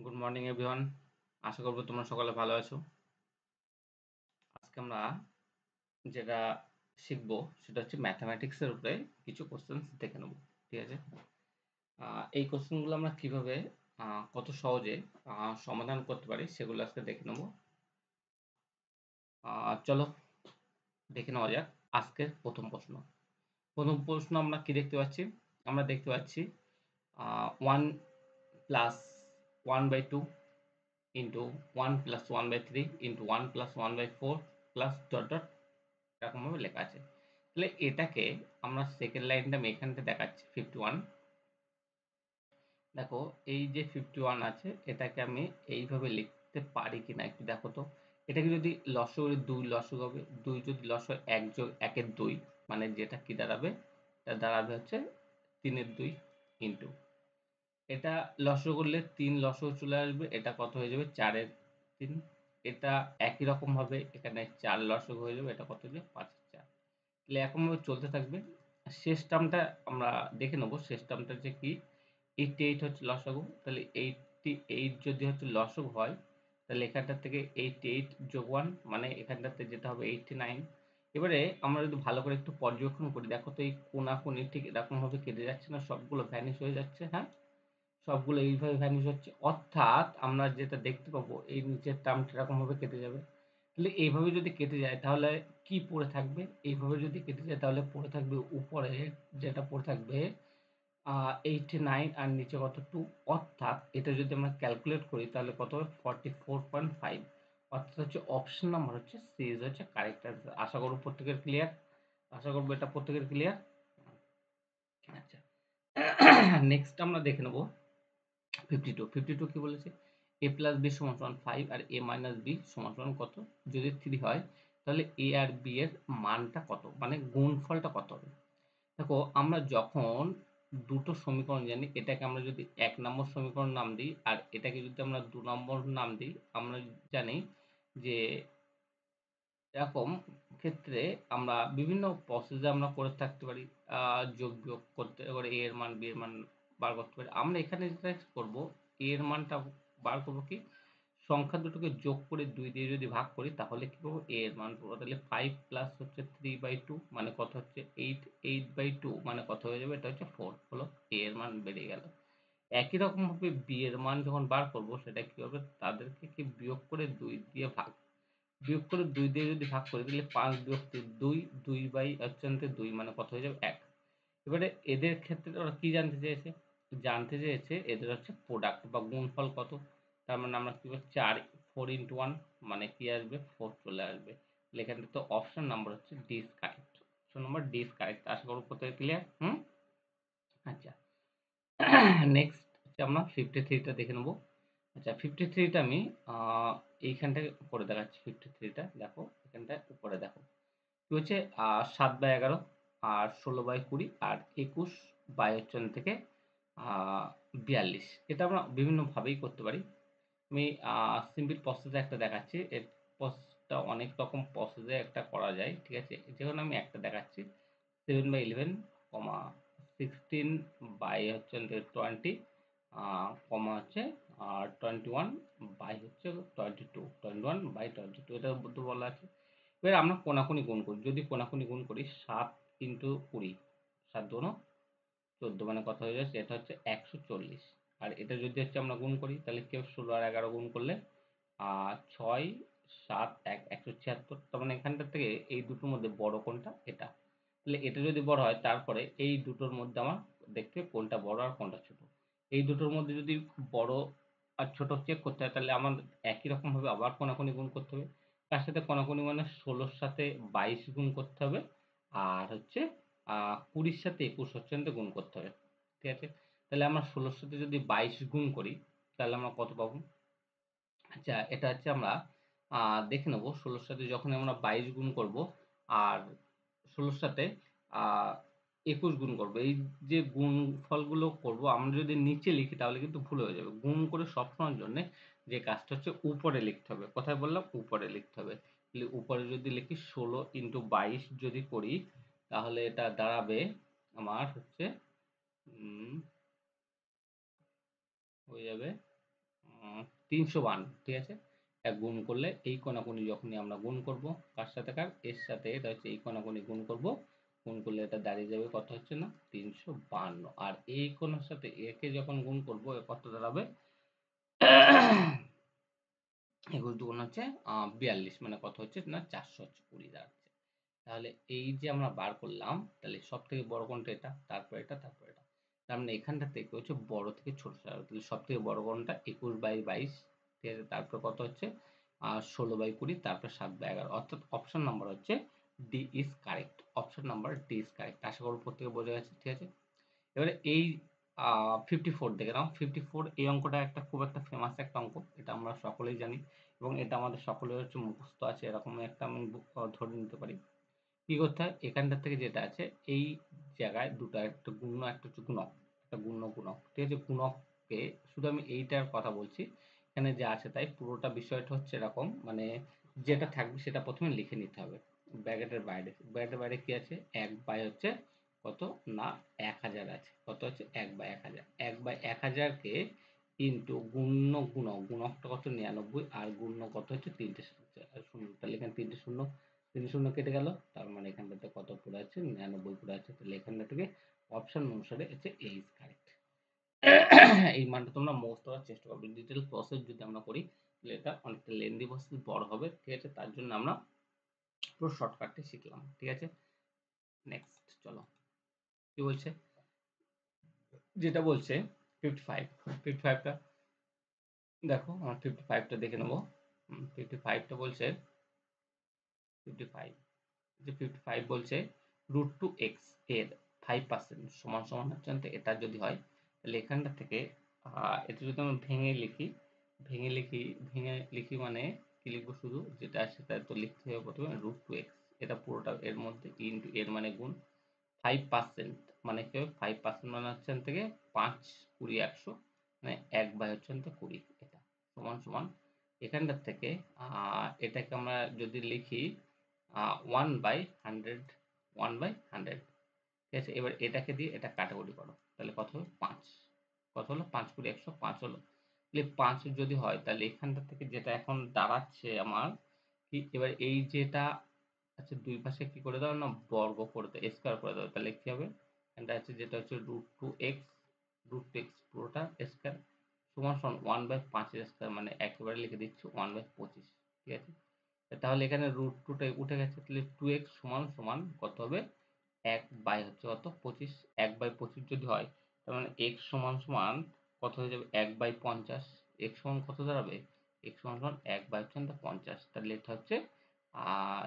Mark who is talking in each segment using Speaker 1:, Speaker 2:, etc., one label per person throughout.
Speaker 1: Good morning everyone. আশা করবো তোমরা সকালে ভালো আছো। আজকে আমরা যেটা শিখবো সেটা হচ্ছে ম্যাথামেটিক্সের উপরে কিছু কোশ্চেন্স দেখে নেবো। ঠিক আছে? এই কোশ্চেনগুলো আমরা কিভাবে কত সহজে সমাধান করতে পারি সেগুলো আজকে দেখে নেবো। চলো দেখে নেওয়া যাক। আজকের প্রথম প্রশ্ন আমরা কি দেখতে পাচ্ছি? আমরা দেখতে পাচ্ছি 1 + 1/2 into 1 + 1/3 into 1 + 1/4 plus dot dot এরকমভাবে লেখা আছে। তাহলে এটাকে আমরা সেকেন্ড লাইনটা আমি এখানটা দেখাচ্ছি 51। দেখো, এই যে 51 আছে এটাকে আমি এইভাবে লিখতে পারি কিনা একটু দেখো তো। এটাকে যদি লসাগু 2 লসাগু হবে, 2 যদি লসাগু 1 যোগ 1 এর 2 মানে যেটা কি দাঁড়াবে? এটা দাঁড়াবে হচ্ছে 3 এর 2 ইন্টু এটা লসাগু করলে 3 লসাগু চলে আসবে, এটা কত হয়ে যাবে? 4 এর 3। এটা একই রকমভাবে এখানে 4 লসাগু হয়ে যাবে, এটা কত হয়ে যাবে? 5 এর 4। তাহলে এরকমভাবে চলতে থাকবে। শেষ টার্মটা আমরা দেখে নেব, শেষ টার্মটা হচ্ছে কি? 88 হচ্ছে লসাগু। তাহলে 88 যদি হচ্ছে লসাগু হয়, তাহলে এখানটার থেকে 88 যোগ 1 মানে এখানটাতে যেটা হবে 89। এবারে আমরা যদি ভালো করে একটু পর্যবেক্ষণ করি, দেখো তো এই কোনাকুনি ঠিক এরকমভাবে কেটে যাচ্ছে না? সবগুলো ভ্যানিশ হয়ে যাচ্ছে, হ্যাঁ? সবগুলো এইভাবে ভ্যানিশ হচ্ছে। অর্থাৎ আমরা যেটা দেখতে পাবো এই নিচের টার্মটা এরকমভাবে কেটে যাবে। তাহলে এইভাবে যদি কেটে যায় তাহলে কি পড়ে থাকবে? এইভাবে যদি কেটে যায় তাহলে পড়ে থাকবে উপরে, যেটা পড়ে থাকবে 89 আর নিচে কত? 2। অর্থাৎ এটা যদি আমরা ক্যালকুলেট করি তাহলে কত হবে? 44.5। অর্থাৎ হচ্ছে অপশন নাম্বার হচ্ছে সি ইজ হচ্ছে কারেক্ট অ্যান্সার। আশা করব প্রত্যেকের ক্লিয়ার। আশা করব এটা প্রত্যেকের ক্লিয়ার। আচ্ছা, নেক্সট আমরা দেখে নেব 52। 52 কি বলেছে? a প্লাস বি সমান সমান 5 আর a মাইনাস বি সমান সমান কত? যদি 3 হয় তাহলে a আর b এর মানটা কত? মানে গুণফলটা কত হবে? দেখো, আমরা যখন দুটো সমীকরণ জানি, এটাকে আমরা যদি 1 নম্বর সমীকরণ নাম দিই আর এটাকে যদি আমরা 2 নম্বর নাম দিই, আমরা জানি যে এরকম ক্ষেত্রে আমরা বিভিন্ন প্রসেসে আমরা করে থাকতে পারি। যোগ বিয়োগ করতে পারি, এ এর মান বি এর মান বার করতে পারি। আমরা এখানে যেটা করব, এ এর মানটা বার করব কি? সংখ্যা দুটোকে যোগ করে 2 দিয়ে যদি ভাগ করি তাহলে কি পাবো? এ এর মান পাবো। তাহলে 5 প্লাস হচ্ছে 3/2 মানে কত হচ্ছে? 8। 8/2 মানে কত হয়ে যাবে? এটা হচ্ছে 4 হলো। এ এর মান বেরিয়ে গেল। একই রকমভাবে বি এর মান যখন বার করব সেটা কি হবে? তাদেরকে কি বিয়োগ করে 2 দিয়ে ভাগ, বিয়োগ করে 2 দিয়ে যদি ভাগ করি তাহলে 5 বিয়োগ 3 2, 2/2 মানে কত হয়ে যাবে? 1। এবারে এদের ক্ষেত্রে ওরা কি জানতে চেয়েছে? জানতে চেয়েছে এদের হচ্ছে প্রোডাক্ট বা গুণফল কত? তার মানে আমরা কি বলবো? 4 4 ইন্টু 1 মানে কি আসবে? 4 চলে আসবে। তাহলে এখানে তো অপশন নাম্বার হচ্ছে D is correct. Option number D is correct. আশা করব প্রত্যেকে ক্লিয়ার। আচ্ছা, নেক্সট হচ্ছে আমরা 53টা দেখে নেব। আচ্ছা, 53টা আমি এইখানটায় করে দেখাচ্ছি। 53টা দেখো, এখানটায় উপরে দেখো কি হচ্ছে? 7/11 আর 16/20 আর 21/54 থেকে 42। এটা আমরা বিভিন্নভাবেই করতে পারি। আমি সিম্পল প্রসেসে একটা দেখাচ্ছি। এর প্রসেসটা অনেক রকম প্রসেসে একটা করা যায়। ঠিক আছে? যেমন আমি একটা দেখাচ্ছি। 7/11, 16 হচ্ছে 20, কমা হচ্ছে 21 হচ্ছে 22, 21/22 এটার মধ্যে বলা আছে। এবার আমরা কোনাকুনি গুণ করি। যদি কোনাকুনি গুণ করি 7 ইন্টু 20, 7 দুগুণ 14 মানে কত হয়ে যাচ্ছে? এটা হচ্ছে 140। আর এটা যদি হচ্ছে আমরা গুণ করি তাহলে কেউ 16 আর 11 গুণ করলে 6 7 1 176। তার মানে এখানটার থেকে এই দুটোর মধ্যে বড় কোনটা? এটা। তাহলে এটা যদি বড় হয় তারপরে এই দুটোর মধ্যে আমার দেখতে হবে কোনটা বড় আর কোনটা ছোট। এই দুটোর মধ্যে যদি বড় আর ছোট চেক করতে হয় তাহলে আমার একই রকমভাবে আবার কোনাকুনি গুণ করতে হবে। তার সাথে কোনাকুনি মানে 16 সাথে 22 গুণ করতে হবে। আর হচ্ছে 20 সাথে 21 হচ্ছে গুণ করতে হবে। ঠিক আছে? তাহলে আমরা 16 সাথে যদি 22 গুণ করি তাহলে আমরা কত পাবো? আচ্ছা, এটা হচ্ছে আমরা দেখে নেব। 16 সাথে যখন আমরা 22 গুণ করব আর 16 সাথে আ 21 গুণ করব। এই যে গুণফলগুলো করব আমরা যদি নিচে লিখি তাহলে কিন্তু ভুল হয়ে যাবে। গুণ করে সবসময়ের জন্যে যে কাজটা হচ্ছে উপরে লিখতে হবে। কোথায় বললাম? উপরে লিখতে হবে। তাহলে উপরে যদি লিখি 16 ইন্টু 22 যদি করি তাহলে এটা দাঁড়াবে আমার হচ্ছে উম হয়ে যাবে 352, ঠিক আছে। গুণ করলে এই কোণাকুণি যখনই আমরা গুণ করব কার সাথে কার, এর সাথে, এটা হচ্ছে এই কোণাকুণি গুণ করব, গুণ করলে এটা দাঁড়িয়ে যাবে কত হচ্ছে না 352, আর এই কোণের সাথে একে যখন গুণ করব কত দাঁড়াবে, এগুলো দুগুণ হচ্ছে 42, মানে কত হচ্ছে না 420 দাঁড়াচ্ছে। তাহলে এই যে আমরা বার করলাম, তাহলে সব থেকে বড় কোণটা এটা, তারপর এটা, তারপর এটা। তার মানে এখানটা থেকে হচ্ছে বড় থেকে ছোট সাজাবো। তাহলে সব থেকে বড় কোণটা 21/22, ঠিক আছে। তারপর কত হচ্ছে 16/20, তারপর 7/11, অর্থাৎ অপশন নাম্বার হচ্ছে D is correct. Option number D is correct. আশা করি প্রত্যেকে বোঝা গেছে, ঠিক আছে। এবারে এই 54 দেখে নাও। 54 এই অঙ্কটা একটা খুব একটা ফেমাস একটা অঙ্ক, এটা আমরা সকলেই জানি এবং এটা আমাদের সকলের হচ্ছে মুখস্থ আছে, এরকম একটা আমি ধরে নিতে পারি। কি করতে হয়, এখানটা থেকে যেটা আছে এই জায়গায় দুটো, একটা গুণ্য একটা হচ্ছে গুণক, একটা গুণ্য গুণক, ঠিক আছে। গুণককে শুধু আমি এইটার কথা বলছি, এখানে যা আছে তাই, পুরোটা বিষয়টা হচ্ছে এরকম, মানে যেটা থাকবে সেটা প্রথমে লিখে নিতে হবে ব্র্যাকেটের বাইরে। ব্র্যাকেটের বাইরে কি আছে, 1 বাই হচ্ছে কত না 1000 আছে, কত হচ্ছে 1/1000। 1/1000 কে ইন্টু গুণ্য গুণক, গুণকটা কত 99, আর গুণ্য কত হচ্ছে 3টে শূন্য, তাহলে এখানে 3টে শূন্য, 3 শূন্য কেটে গেল, তার মানে এখানটাতে কত পড়ে আছে 99 পড়ে আছে। তাহলে এখানটা থেকে অপশন অনুসারে হচ্ছে এ ইজ কারেক্ট। এই মানটা তোমরা মুখস্থ করার চেষ্টা করবে। ডিটেল প্রসেস যদি আমরা করি তাহলে এটা অনেকটা লেন্দি প্রসেস, বড় হবে, ঠিক আছে। তার জন্য আমরা পুরো শর্টকাটে শিখলাম, ঠিক আছে। নেক্সট চলো, কি বলছে, যেটা বলছে 55, 55টা দেখো, আমার 55টা দেখে নেবো। 55টা বলছে 55, যে 55 বলছে √2x এর 5% সমান সমান হচ্ছে, এটা যদি হয় তাহলে এখানটা থেকে এটা যদি আমরা ভেঙে লিখি মানে কি লিখবো, শুধু যেটা আছে তাই তো লিখতে হবে প্রথমে √2x, এটা পুরোটা এর মধ্যে ইন্টু এর মানে গুণ 5%, মানে কি হবে 5% মানে হচ্ছে থেকে 5, 20, 100, মানে 1 বাই হচ্ছে 20, এটা সমান সমান এখানটার থেকে এটাকে আমরা যদি লিখি 1/100, 1/100, ঠিক আছে। এবার এটাকে দিয়ে এটা কাটাকুটি করো, তাহলে কত হবে 5, কত হলো 5, 20, 100, 5 হলো। তাহলে 5 যদি হয় তাহলে এখানটা থেকে যেটা এখন দাঁড়াচ্ছে আমার কি, এবার এই যেটা আচ্ছা দুই পাশে কি করে দাও না, বর্গ করে দাও, স্কোয়ার করে দাও, তাহলে কি হবে, এটা আছে যেটা হচ্ছে √2x পুরোটা স্কোয়ার সমান সমান 1/5 স্কোয়ার, মানে একেবারে লিখে দিচ্ছি 1/25, ঠিক আছে। তাহলে এখানে √2টা উঠে গেছে, তাহলে 2x সমান সমান কত হবে, 1 বাই হচ্ছে কত 25, 1/25 যদি হয় তার মানে x সমান সমান কত হয়ে যাবে 1/50, x সমান কত দাঁড়াবে, x সমান সমান 1/50, তাহলে এটা হচ্ছে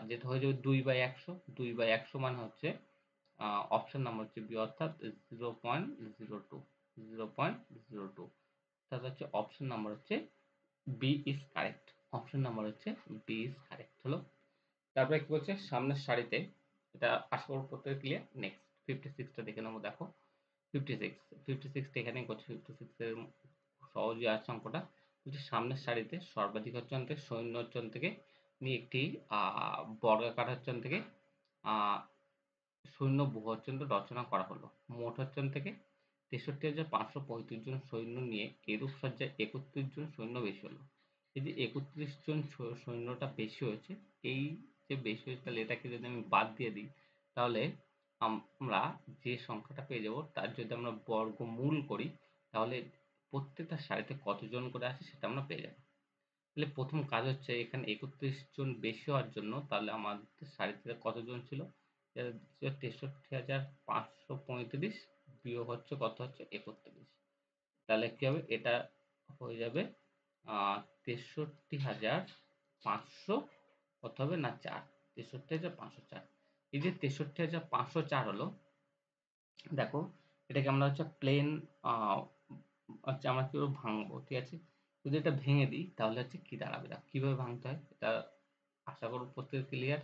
Speaker 1: যেটা হয়ে যাবে 2/100, 2/100 মানে হচ্ছে অপশন নাম্বার হচ্ছে বি, অর্থাৎ 0.02, 0.02, অর্থাৎ হচ্ছে অপশন নাম্বার হচ্ছে B is correct. Option number হচ্ছে বি ইজ কারেক্ট হলো। তারপরে কি বলছে সামনের সারিতে, এটা আশা করব প্রত্যেকে ক্লিয়ার। নেক্সট 56টা দেখে নেবো, দেখো 56টা এখানেই করছে। 56 এর সহজই আছে অঙ্কটা, বলছে সামনের সারিতে সর্বাধিক হচ্ছে থেকে সৈন্য হচ্ছে থেকে নিয়ে একটি বর্গাকার হচ্ছে থেকে সৈন্য বহু হচ্ছে রচনা করা হলো। মোট হচ্ছে থেকে 63,535 জন সৈন্য নিয়ে এরূপ সজ্জায় 31 জন সৈন্য বেশি হলো। এই যে 31 জন সৈন্যটা বেশি হয়েছে, এই যে বেশি হয়েছে তাহলে এটাকে যদি আমি বাদ দিয়ে দিই তাহলে আমরা যে সংখ্যাটা পেয়ে যাব তার যদি আমরা বর্গমূল করি তাহলে প্রত্যেকটা সারিতে কতজন করে আছে সেটা আমরা পেয়ে যাব। তাহলে প্রথম কাজ হচ্ছে এখানে 31 জন বেশি হওয়ার জন্য, তাহলে আমাদের সারিতে কতজন ছিল, 63,535 বিয়োগ হচ্ছে কত হচ্ছে 31, তাহলে কি হবে, এটা হয়ে যাবে 63,500 কত হবে না 4, 63,504। এই যে 63,504 হলো, দেখো এটাকে আমরা হচ্ছে প্লেন হচ্ছে আমরা কিভাবে ভাঙবো, ঠিক আছে। যদি এটা ভেঙে দিই তাহলে হচ্ছে কি দাঁড়াবে, দেখো কিভাবে ভাঙতে হয়, এটা আশা করব প্রত্যেকে ক্লিয়ার।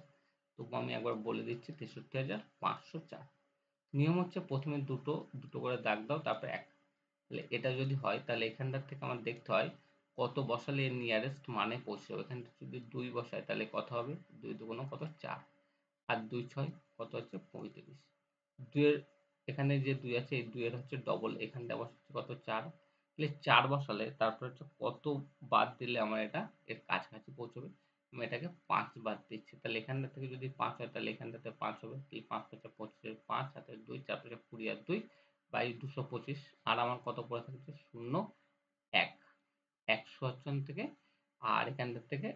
Speaker 1: তবু আমি একবার বলে দিচ্ছি 63,504। নিয়ম হচ্ছে প্রথমে দুটো দুটো করে দাগ দাও, তারপর এক, তাহলে এটা যদি হয় তাহলে এখানটার থেকে আমার দেখতে হয় কত বসালে এর নিয়ারেস্ট মানে পৌঁছে যাবে। এখানে যদি 2 বসায় তাহলে কত হবে, 2 দুগুণ কত 4, আর 2 6 কত হচ্ছে 35। 2 এর এখানে যে 2 আছে এই 2 এর হচ্ছে ডবল, এখানটা বসাচ্ছে কত 4, তাহলে 4 বসালে তারপর হচ্ছে কত বাদ দিলে আমার এটা এর কাছাকাছি পৌঁছবে? আমি এটাকে ৫ বাদ দিচ্ছি। তাহলে এখানটা থেকে যদি ৫ হয় তাহলে এখানটাতে ৫ হবে। তাহলে ৫ ৫ ২৫ এর ৫ হাতে ২ ৪ ৫ ২০ আর ২ বাই ২২৫ আর আমার কত পড়ে থাকছে? ০ ১ ১০০ হচ্ছে থেকে আর এখানটার থেকে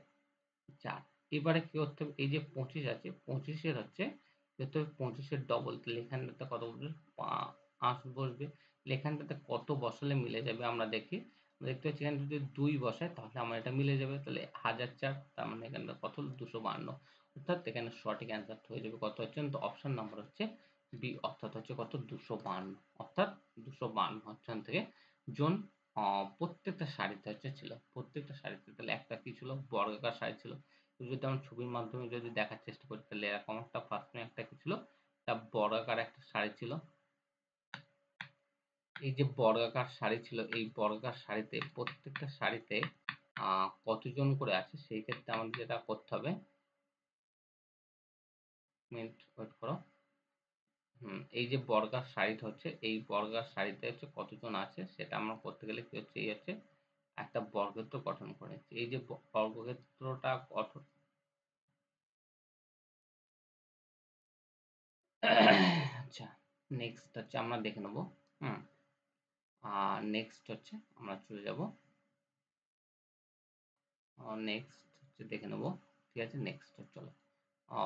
Speaker 1: ৪ এবারে কি করতে হবে? এই যে ২৫ আছে ২৫ এর হচ্ছে যেহেতু ২৫ এর ডবল তাহলে এখানটাতে কত বসবে? ৫ বসবে। তাহলে এখানটাতে কত বসালে মিলে যাবে আমরা দেখি। দেখতে পাচ্ছি এখানে যদি ২ বসাই তাহলে আমার এটা মিলে যাবে। তাহলে ১০০৪ তার মানে এখানটা কত? ২৫২ অর্থাৎ এখানে সঠিক অ্যান্সার হয়ে যাবে কত হচ্ছে? তো অপশন নাম্বার হচ্ছে বি অর্থাৎ হচ্ছে কত? ২৫২ অর্থাৎ ২৫২ হচ্ছে থেকে জন প্রত্যেকটা শাড়িতে হচ্ছে ছিল। প্রত্যেকটা শাড়িতে তাহলে একটা কি ছিল? বর্গাকার শাড়ি ছিল। যদি আমরা ছবির মাধ্যমে যদি দেখার চেষ্টা করি তাহলে এরকম একটা ১st এ একটা কি ছিল? একটা বর্গাকার একটা শাড়ি ছিল। এই যে বর্গাকার শাড়ি ছিল, এই বর্গাকার শাড়িতে প্রত্যেকটা শাড়িতে কতজন করে আছে সেই ক্ষেত্রে আমাদের যেটা করতে হবে মিনিট ওয়েট করো। এই যে বর্গাকার শাড়িটা হচ্ছে এই বর্গাকার শাড়িতে হচ্ছে কতজন আছে সেটা আমরা করতে গেলে কি হচ্ছে? এই হচ্ছে একটা বর্গক্ষেত্র গঠন করে নিচ্ছি। এই যে বর্গক্ষেত্রটা গঠন আচ্ছা নেক্সট হচ্ছে আমরা দেখে নেব। হুম? নেক্সট হচ্ছে আমরা চলে যাব। নেক্সট হচ্ছে দেখে নেব। ঠিক আছে? নেক্সট চলো। আ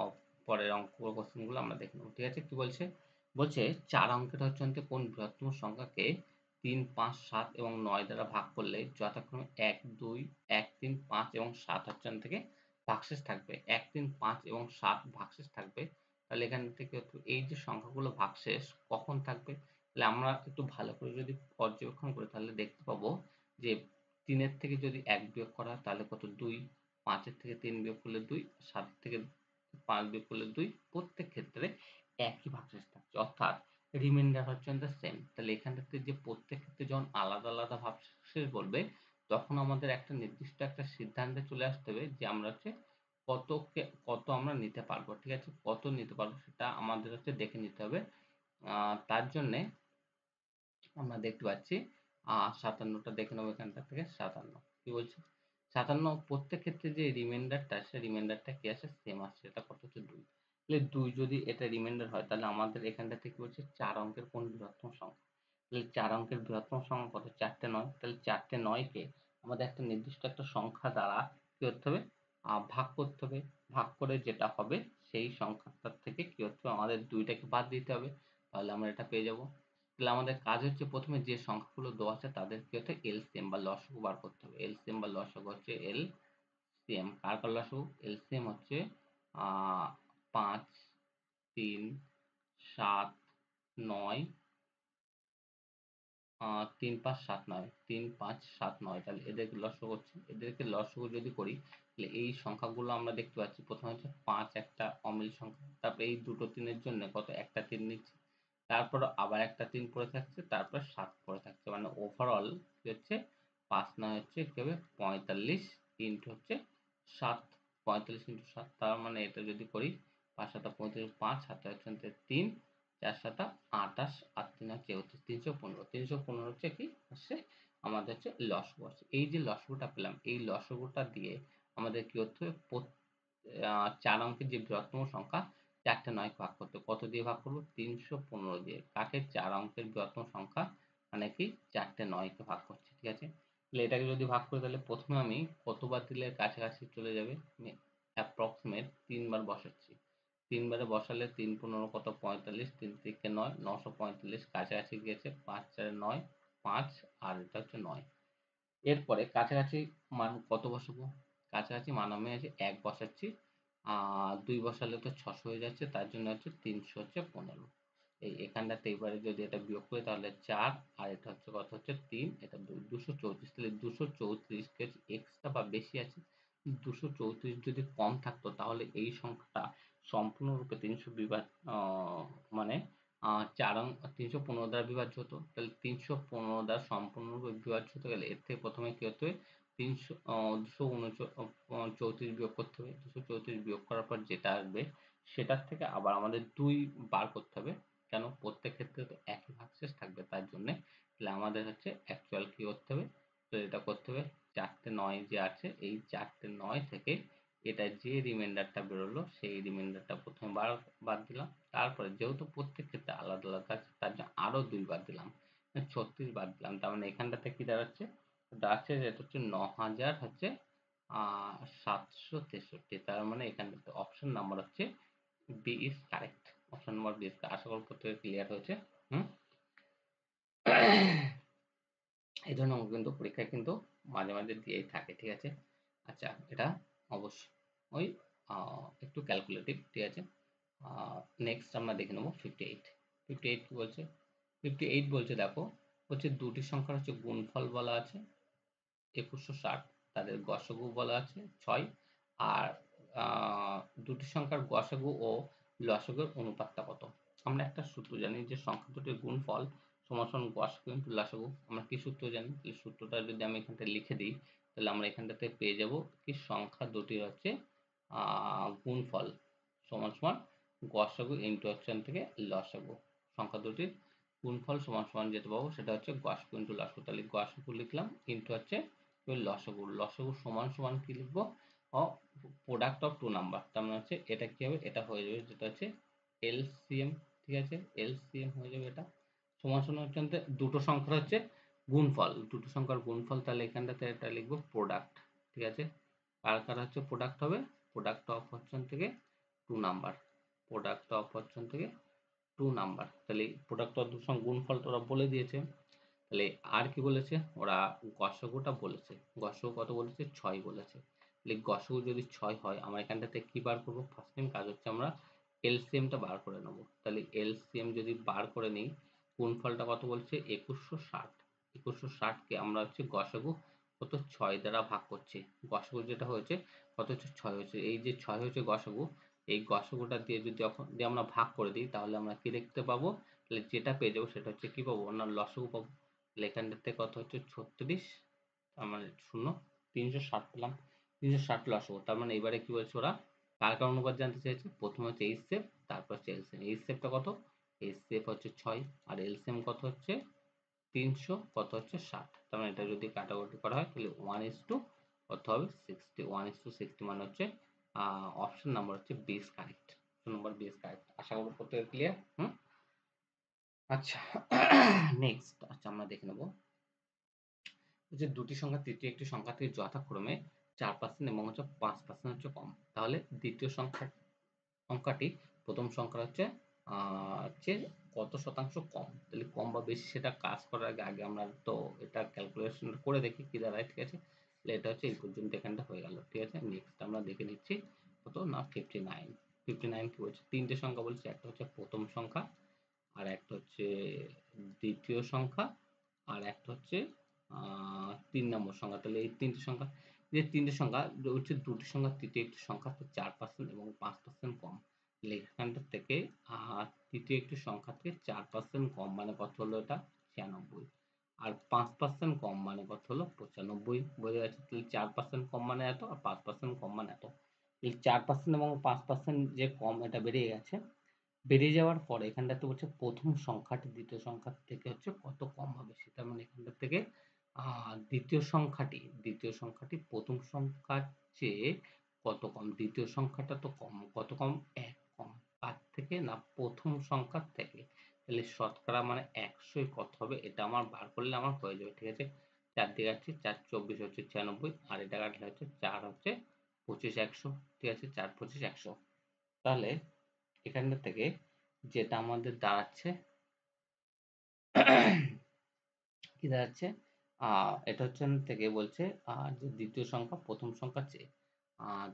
Speaker 1: পরের কোয়েশ্চেনগুলো আমরা দেখে নেব। ঠিক আছে? কি বলছে? বলছে ৪ অঙ্কের হচ্ছে কোন বৃহত্তম সংখ্যাকে ৩, ৫, ৭ এবং ৯ দ্বারা ভাগ করলে যথাক্রমে ১, ২, ১, ৩, ৫ এবং ৭ হচ্ছে থেকে ভাগশেষ থাকবে। ১, ৩, ৫ এবং ৭ ভাগশেষ থাকবে। তাহলে এখান থেকে এই যে সংখ্যাগুলো ভাগশেষ কখন থাকবে? তাহলে আমরা একটু ভালো করে যদি পর্যবেক্ষণ করি তাহলে দেখতে পাবো যে ৩ এর থেকে যদি ১ বিয়োগ করা হয় তাহলে কত? ২, ৫ এর থেকে ৩ বিয়োগ করলে ২, ৭ এর থেকে ৫ বিয়োগ করলে ২ প্রত্যেক ক্ষেত্রে একই ভাগশেষ থাকছে। অর্থাৎ রিমাইন্ডার হচ্ছে সেম। তাহলে এখানটাতে যে প্রত্যেক ক্ষেত্রে যখন আলাদা, আলাদা ভাগশেষ বলবে তখন আমাদের একটা নির্দিষ্ট একটা সিদ্ধান্তে চলে আসতে হবে যে আমরা হচ্ছে কত আমরা নিতে পারবো। ঠিক আছে? কত নিতে পারবো সেটা আমাদের হচ্ছে দেখে নিতে হবে। তার জন্যে আমরা দেখতে পাচ্ছি ৫৭ টা দেখে নেবো এখানটা থেকে ৫৭ কি বলছে? ৫৭ প্রত্যেক ক্ষেত্রে যে রিমাইন্ডারটা সে রিমাইন্ডারটা কি আসে? সেম আসছে। এটা কত হচ্ছে? ২ তাহলে ২ যদি এটা রিমাইন্ডার হয় তাহলে আমাদের এখানটা থেকে কি বলছে? ৪ অঙ্কের কোন বৃহত্তম সংখ্যা? তাহলে ৪ অঙ্কের বৃহত্তম সংখ্যা কত? ৪ টে ৯ তাহলে ৪ টে ৯ কে আমাদের একটা নির্দিষ্ট একটা সংখ্যা দ্বারা কি করতে হবে? ভাগ করতে হবে। ভাগ করে যেটা হবে সেই সংখ্যাটার থেকে কি হচ্ছে? আমাদের ২ টাকে বাদ দিতে হবে। তাহলে আমরা এটা পেয়ে যাবো। তাহলে আমাদের কাজ হচ্ছে প্রথমে যে সংখ্যাগুলো দেওয়া আছে তাদের কি হচ্ছে? এলসিএম বা লসাগু বার করতে হবে। এলসিএম বা লসাগু হচ্ছে এলসিএম কার লসাগু? এলসিএম হচ্ছে আ ৫, ৩, ৭, ৯ ৩, ৫, ৭, ৯ ৩, ৫, ৭, ৯ তাহলে এদেরকে লসাগু হচ্ছে এদেরকে লসাগু যদি করি তাহলে এই সংখ্যাগুলো আমরা দেখতে পাচ্ছি প্রথমে হচ্ছে ৫ একটা অমিল সংখ্যা তারপরে এই দুটো ৩ এর জন্য কত একটা ৩ নিচ্ছি তারপর আবার একটা ৩ পড়ে থাকছে তারপর ৭ পড়ে থাকছে মানে ওভারঅল কি হচ্ছে ৫ ৯ হচ্ছে কি হবে ৪৫ ইনটু হচ্ছে ৭ ৪৫ ইনটু ৭ তার মানে এটা যদি করি ৫ ৭ ৩৫ ৫ হাতে হচ্ছে ৩ ৪ ৭ ২৮ আর ৩ হচ্ছে ৩১৫ ৩১৫ হচ্ছে কি হচ্ছে আমাদের হচ্ছে লসাগু আছে এই যে লসাগুটা পেলাম এই লসাগুটা দিয়ে আমাদের কি হচ্ছে ৪ অঙ্কের যে বৃহত্তম সংখ্যা ৪ টে ৯ ভাগ করতে কত দিয়ে ভাগ করব ৩১৫ দিয়ে কাকে ৪ অঙ্কের বৃহত্তম সংখ্যা মানে কি ৪ টে ৯ কে ভাগ করছি ঠিক আছে তাহলে এটাকে যদি ভাগ করি তাহলে প্রথমে আমি কতবার দিলে কাছাকাছি চলে যাবে আমি অ্যাপ্রক্সিমেট ৩ বার বসাচ্ছি ৩ বারে বসালে ৩ ১৫ কত ৪৫ ৩ ৩ ৯ ৯৪৫ কাছাকাছি গিয়েছে ৫ ৪ ৯ ৫ আর এটা হচ্ছে ৯ এরপরে কাছাকাছি মান কত বসাবো? কাছাকাছি মান আমি আজ ১ বসাচ্ছি। ২ বসালে তো ৬০০ হয়ে যাচ্ছে তার জন্য হচ্ছে ৩০০ হচ্ছে ১৫ এখানটাতে এবারে যদি এটা বিয়োগ করি তাহলে ৪ আর এটা হচ্ছে কত হচ্ছে ৩ এটা ২ ২৩৪ তাহলে ২৩৪ কে এক্সট্রা বা বেশি আছে ২৩৪ যদি কম থাকতো তাহলে এই সংখ্যাটা সম্পূর্ণরূপে ৩০০ মানে ৪ ৩১৫ দ্বারা বিভাজ্য হতো তাহলে ৩১৫ দ্বারা সম্পূর্ণরূপে বিভাজ্য হতে গেলে এর থেকে প্রথমে কি হতে হবে ২৩৪ বিয়োগ করতে হবে ২৩৪ বিয়োগ করার পর যেটা আসবে সেটার থেকে আবার আমাদের ২ বার করতে হবে কেন প্রত্যেক ক্ষেত্রে তো একই ভাগশেষ থাকবে তার জন্যে তাহলে আমাদের হচ্ছে অ্যাকচুয়াল কি করতে হবে, তো এটা করতে হবে 4টে 9 যে আছে এই 4টে 9 থেকে এটা যে রিমাইন্ডারটা বেরোলো সেই রিমাইন্ডারটা প্রথমে বাদ দিলাম, তারপরে যেহেতু প্রত্যেক ক্ষেত্রে আলাদা আলাদা আছে তার জন্য আরো 2 বাদ দিলাম, 36 বাদ দিলাম। তার মানে এখানটাতে কি দাঁড়াচ্ছে, দাঁড়াচ্ছে যেটা হচ্ছে 9000 হচ্ছে 763। তার মানে এখানটাতে অপশন নাম্বার হচ্ছে B is correct. Option number B is, আশা করি প্রত্যেকের ক্লিয়ার হয়েছে। হুম এই ধরনের অঙ্ক কিন্তু পরীক্ষায় কিন্তু মাঝে মাঝে দিয়েই থাকে, ঠিক আছে। আচ্ছা, এটা অবশ্যই একটু ক্যালকুলেটিভ, ঠিক আছে। নেক্সট আমরা দেখে নেবো 58। 58 কি বলছে, 58 বলছে দেখো, হচ্ছে দুটি সংখ্যার হচ্ছে গুণফল বলা আছে 2160, তাদের গসাগু বলা আছে 6, আর দুটি সংখ্যার গসাগু ও লসাগুর অনুপাতটা কত। আমরা একটা সূত্র জানি যে সংখ্যা দুটির গুণফল সমান সমান গসাগু ইন্টু লসাগু। আমরা কি সূত্র জানি, এই সূত্রটা যদি আমি এখানটা লিখে দিই তাহলে আমরা এখানটাতে পেয়ে যাব কি সংখ্যা দুটির হচ্ছে গুণফল সমান সমান গসাগু ইন্টু অপশন থেকে লসাগু। সংখ্যা দুটির গুণফল সমান সমান যেটা পাবো সেটা হচ্ছে গসাগু ইন্টু লসাগু। তাহলে গসাগু লিখলাম ইন্টু হচ্ছে লসাগু। লসাগু সমান সমান কি লিখবো, প্রোডাক্ট অফ টু নাম্বার। তার মানে হচ্ছে এটা কি হবে, এটা হয়ে যাবে যেটা হচ্ছে এলসিএম, ঠিক আছে। এলসিএম হয়ে যাবে এটা সমান সমান হচ্ছে দুটো সংখ্যার হচ্ছে গুণফল, দুটো সংখ্যার গুণফল। তাহলে এখানটাতে এটা লিখবো প্রোডাক্ট, ঠিক আছে। কার কার হচ্ছে প্রোডাক্ট হবে, প্রোডাক্ট অফ অপশন থেকে two number, product of option থেকে টু নাম্বার। তাহলে প্রোডাক্ট অফ দুটো গুণফল তো ওরা বলে দিয়েছে। তাহলে আর কি বলেছে ওরা, গসাগুটা বলেছে, গসাগু কত বলেছে 6 বলেছে। তাহলে গসাগু যদি 6 হয় আমরা এখানটাতে কি বার করবো, ফার্স্ট টাইম কাজ হচ্ছে আমরা এলসিএমটা বার করে নেবো। তাহলে এলসিএম যদি বার করে নিই, গুণফলটা কত বলছে 2160, 2160 কে আমরা হচ্ছে গসাগু কত 6 দ্বারা ভাগ করছি। গসাগু যেটা হয়েছে কত হচ্ছে 6 হয়েছে, এই যে 6 হয়েছে গসাগু, এই গসাগুটা দিয়ে যদি আমরা ভাগ করে দিই তাহলে আমরা কি দেখতে পাবো, তাহলে যেটা পেয়ে যাবো সেটা হচ্ছে কি পাবো না লসাগু পাবো। তাহলে এখানটাতে কত হচ্ছে 36, তার মানে শূন্য 360 পেলাম, 360 লসাগু। তার মানে এবারে কি বলছে ওরা কার কার অনুপাত জানতে চাইছে, প্রথমে হচ্ছে এইচ সেফ, তারপর হচ্ছে এলসিএম। এইচ সেফটা কত, এইচ সেফ হচ্ছে 6 আর এলসিএম কত হচ্ছে 300, কত হচ্ছে 60। তার মানে এটা যদি কাটাকুটি করা হয় তাহলে 1:, কত হবে 60, 1:60 মানে হচ্ছে অপশন নাম্বার হচ্ছে B is correct. Option number B is correct. আশা করি প্রত্যেকের ক্লিয়ার। আচ্ছা নেক্সট, আচ্ছা আমরা দেখে নেব যে দুটি সংখ্যা তৃতীয় একটি সংখ্যা থেকে যথাক্রমে 4% এবং হচ্ছে 5% হচ্ছে কম, তাহলে দ্বিতীয় সংখ্যাটি প্রথম সংখ্যার হচ্ছে চেয়ে কত শতাংশ কম। তাহলে কম বা বেশি সেটা কাজ করার আগে আগে আমরা তো এটা ক্যালকুলেশন করে দেখি কি দাঁড়ায়, ঠিক আছে। তাহলে এটা হচ্ছে এই পর্যন্ত এখানটা হয়ে গেল, ঠিক আছে। নেক্সট আমরা দেখে নিচ্ছি কত না 59। 59 কি বলছে, তিনটে সংখ্যা বলছে, একটা হচ্ছে প্রথম সংখ্যা, আর একটা হচ্ছে দ্বিতীয় সংখ্যা, আর একটা হচ্ছে 3 নম্বর সংখ্যা। তাহলে এই তিনটে সংখ্যা, যে তিনটে সংখ্যা হচ্ছে দুটি সংখ্যা তৃতীয় একটি সংখ্যা 4% এবং 5% কম। তাহলে এখানটা থেকে তৃতীয় একটি সংখ্যা থেকে 4% কম মানে কত হলো, এটা 96। আর 5% কম মানে কত হলো 95। বোঝা যাচ্ছে, তাহলে 4% কম মানে এত আর 5% কম মানে এত। এই 4% এবং 5% যে কম এটা বেরিয়ে গেছে, বেরিয়ে যাওয়ার পরে এখানটাতে হচ্ছে প্রথম সংখ্যাটি দ্বিতীয় সংখ্যার থেকে হচ্ছে কত কম হবে, সেটা মানে এখানটা থেকে দ্বিতীয় সংখ্যাটি প্রথম সংখ্যার চেয়ে কত কম। দ্বিতীয় সংখ্যাটা তো কম, কত কম 1 কম, কার থেকে না প্রথম সংখ্যার থেকে। তাহলে শতকরা মানে 100 কত হবে এটা আমার বার করলে আমার হয়ে যাবে, ঠিক আছে। 4 দিয়ে কাটছি, 4 24 হচ্ছে 96, আর এটা কাটলে হচ্ছে 4 হচ্ছে 25 100, ঠিক আছে। 4 25 100। তাহলে এখানটা থেকে যেটা আমাদের দাঁড়াচ্ছে কি দাঁড়াচ্ছে, এটা হচ্ছে থেকে বলছে যে দ্বিতীয় সংখ্যা প্রথম সংখ্যার চেয়ে,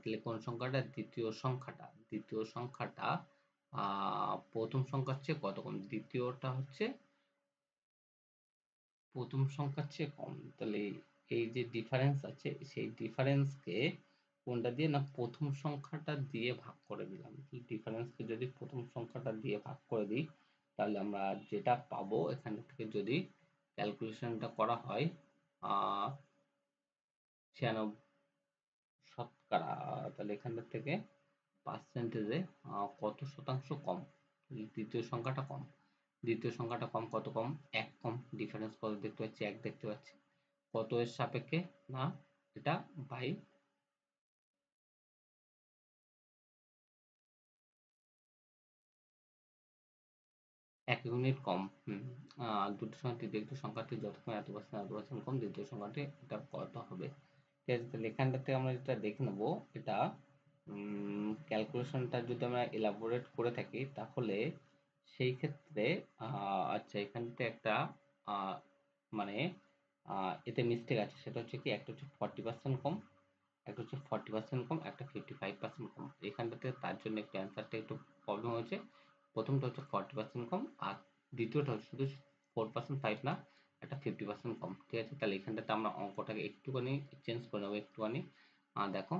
Speaker 1: তাহলে কোন সংখ্যাটা, দ্বিতীয় সংখ্যাটা প্রথম সংখ্যার চেয়ে কত কম, দ্বিতীয়টা হচ্ছে প্রথম সংখ্যার চেয়ে কম। তাহলে এই যে ডিফারেন্স আছে সেই ডিফারেন্সকে কোনটা দিয়ে না প্রথম সংখ্যাটা দিয়ে ভাগ করে দিলাম। ডিফারেন্সকে যদি প্রথম সংখ্যাটা দিয়ে ভাগ করে দিই তাহলে আমরা যেটা পাবো এখান থেকে যদি ক্যালকুলেশনটা করা হয় 96 শতকরা, তাহলে এখানটা থেকে পার্সেন্টেজে কত শতাংশ কম, দ্বিতীয় সংখ্যাটা কম। দ্বিতীয় সংখ্যাটা কম, কত কম? 1 কম। ডিফারেন্স কত দেখতে পাচ্ছি? 1 দেখতে পাচ্ছি। কত এর সাপেক্ষে? না, এটা বাই 1 ইউনিট কম। দুটো সংখ্যা তৃতীয় একটি সংখ্যাটি যতক্ষণ এত% কম, দ্বিতীয় সংখ্যাটি এটা কত হবে? ঠিক আছে, তাহলে এখানটাতে আমরা যেটা দেখে নেবো, এটা ক্যালকুলেশনটা যদি আমরা এলাবোরেট করে থাকি তাহলে সেই ক্ষেত্রে আচ্ছা, এখানটাতে একটা মানে এতে মিস্টেক আছে। সেটা হচ্ছে কি, একটা হচ্ছে 40% কম, একটা হচ্ছে 40% কম, একটা 55% কম। এখানটাতে তার জন্য একটু অ্যান্সারটা একটু প্রবলেম হয়েছে। প্রথমটা হচ্ছে 40% কম, আর দ্বিতীয়টা হচ্ছে শুধু 4% 5 না, একটা 50% কম। ঠিক আছে, তাহলে এখানটাতে আমরা অঙ্কটাকে একটুখানি চেঞ্জ করে নেবো একটুখানি। দেখো,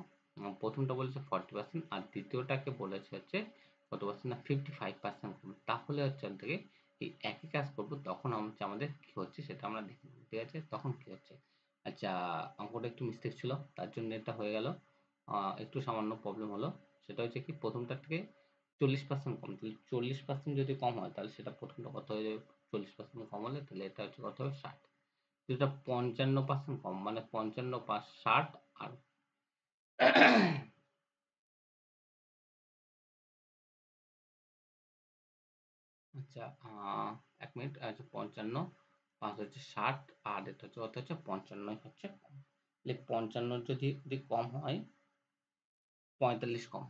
Speaker 1: প্রথমটা বলেছে 40% আর দ্বিতীয়টাকে বলেছে হচ্ছে কত পার্সেন্ট? না, 55% কম। তাহলে হচ্ছে থেকে এই একই কাজ করবো, তখন হচ্ছে আমাদের কি হচ্ছে সেটা আমরা দেখে নেবো। ঠিক আছে, তখন কি হচ্ছে? আচ্ছা, অঙ্কটা একটু মিস্টেক ছিল, তার জন্য এটা হয়ে গেল। একটু সামান্য প্রবলেম হলো। সেটা হচ্ছে কি, প্রথমটার থেকে 40% কম। তাহলে 40% যদি কম হয় তাহলে সেটা প্রথমটা কত হয়ে যাবে? 40% কম হলে তাহলে এটা হচ্ছে কত হবে? 60। যেটা 55% কম, মানে 55 পাঁচ 60। আর আচ্ছা, 1 মিনিট। আচ্ছা, 55 5 হচ্ছে 60, আর এটা হচ্ছে কত? হচ্ছে 55 হচ্ছে কম। তাহলে 55 যদি কম হয়, 45 কম।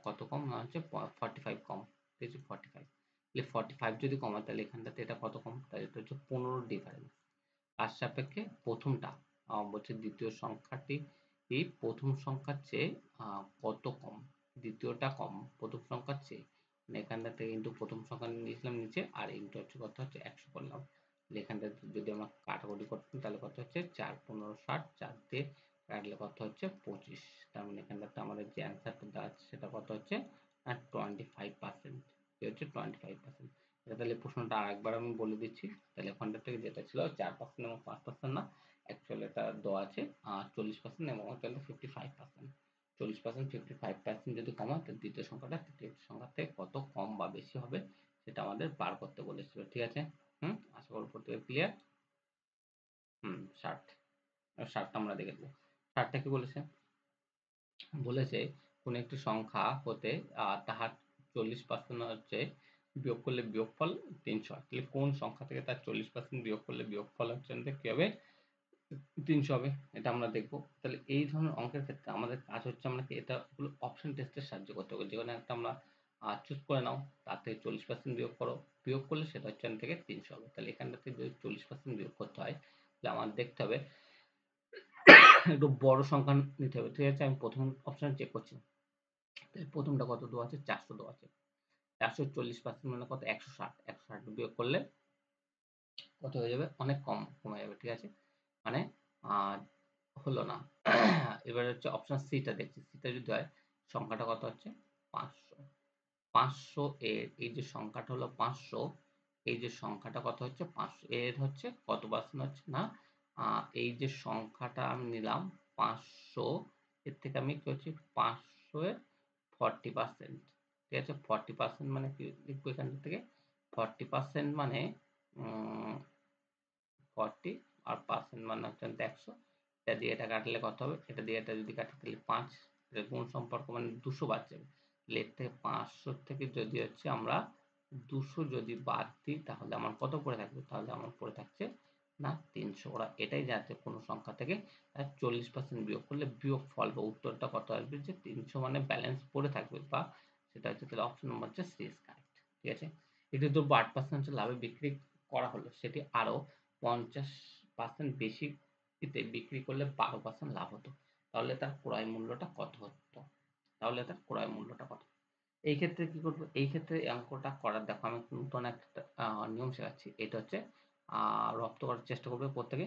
Speaker 1: কত কম? না হচ্ছে 45 কম। ঠিক আছে, 45। তাহলে 45 যদি কম হয় তাহলে এখানটাতে এটা কত কম? তাহলে এটা হচ্ছে 15 ডিফারেন্স। তার সাপেক্ষে প্রথমটা বলছে দ্বিতীয় সংখ্যাটি এই প্রথম সংখ্যার চেয়ে কত কম? দ্বিতীয়টা কম প্রথম সংখ্যার চেয়ে। মানে এখানটাতে কিন্তু প্রথম সংখ্যা নিয়েছিলাম নিচে, আর ইন্টু হচ্ছে কত? হচ্ছে 100 করলাম। তাহলে এখানটাতে যদি আমরা কাটাকুটি করতাম তাহলে কত হচ্ছে? 4 15 60, 4 দিয়ে কাটলে কত হচ্ছে? 25। তার মানে এখানটাতে আমাদের যে অ্যান্সারটা দেওয়া আছে সেটা কত হচ্ছে? 25%। কি হচ্ছে? 25%। তাহলে প্রশ্নটা আরেকবার আমি বলে দিচ্ছি। তাহলে ওখানটা থেকে যেটা ছিল 4% এবং 5% না, অ্যাকচুয়ালি এটা দেওয়া আছে 40% এবং হচ্ছে 55%। 40% 55% যদি কম হয় তাহলে দ্বিতীয় সংখ্যাটা তৃতীয় সংখ্যার থেকে কত কম বা বেশি হবে সেটা আমাদের বার করতে বলেছিল। ঠিক আছে, আশা করি প্রত্যেকের ক্লিয়ার। 60। 60টা আমরা দেখে নেবো। 60টা কি বলেছে? বলেছে কোন একটি সংখ্যা হতে তাহার 40% হচ্ছে বিয়োগ করলে বিয়োগফল 300 হয়। তাহলে কোন সংখ্যা থেকে তার 40% বিয়োগ করলে বিয়োগফল হচ্ছে কি হবে? 300 হবে। এটা আমরা দেখবো। তাহলে এই ধরনের অঙ্কের ক্ষেত্রে আমাদের কাজ হচ্ছে আমরা কি এটা হলো অপশন টেস্টের সাহায্যে করতে হবে। যেকোনো একটা আমরা চুজ করে নাও, তার থেকে 40% বিয়োগ করো। বিয়োগ করলে সেটা হচ্ছে থেকে 300 হবে। তাহলে এখানটা থেকে যদি 40% বিয়োগ করতে হয় তাহলে আমার দেখতে হবে একটু বড় সংখ্যা নিতে হবে। ঠিক আছে, আমি প্রথম অপশন চেক করছি। তাহলে প্রথমটা কত দেওয়া আছে? 400 দেওয়া আছে। 400 40% মানে কত? 160। 160 বিয়োগ করলে কত হয়ে যাবে? অনেক কম কমে যাবে। ঠিক আছে, মানে হলো না। এবার হচ্ছে অপশন সিটা দেখছি। সিটা যদি হয়, সংখ্যাটা কত হচ্ছে? 500। 500 এর এই যে সংখ্যাটা হলো 500, এই যে সংখ্যাটা কত হচ্ছে? 500 এর হচ্ছে কত পার্সেন্ট হচ্ছে? না, এই যে সংখ্যাটা আমি নিলাম 500, এর থেকে আমি কি করছি? 500 এর 40%। ঠিক আছে, 40% মানে কি লিখবো এখান থেকে? 40% মানে 40 আর পার্সেন্ট মানে হচ্ছে 100। এটা দিয়ে এটা কাটলে কত হবে? এটা দিয়ে এটা যদি কাটি তাহলে 5, গুণ সম্পর্ক মানে 200 বাদ যাবে। তাহলে এর থেকে 500 থেকে যদি হচ্ছে আমরা 200 যদি বাদ দিই তাহলে আমার কত পড়ে থাকবে? তাহলে আমার পড়ে থাকছে না 300। ওরা এটাই জানছে কোনো সংখ্যা থেকে 40% বিয়োগ করলে বিয়োগফল বা উত্তরটা কত আসবে? যে 300 মানে ব্যালেন্স পড়ে থাকবে, বা সেটা হচ্ছে তাহলে অপশন নম্বর হচ্ছে সি ইজ কারেক্ট। ঠিক আছে, এটি ধরবো 8% লাভে বিক্রি করা হলো, সেটি আরো 50% বেশি বিক্রি করলে 12% লাভ হতো। তাহলে তার ক্রয় মূল্যটা কত হতো? তাহলে তার ক্রয় মূল্যটা কত? এই ক্ষেত্রে কি করবো? এই ক্ষেত্রে এই অঙ্কটা করার, দেখো আমি নতুন একটা নিয়ম শেখাচ্ছি। এটা হচ্ছে রপ্ত করার চেষ্টা করবে প্রত্যেকে।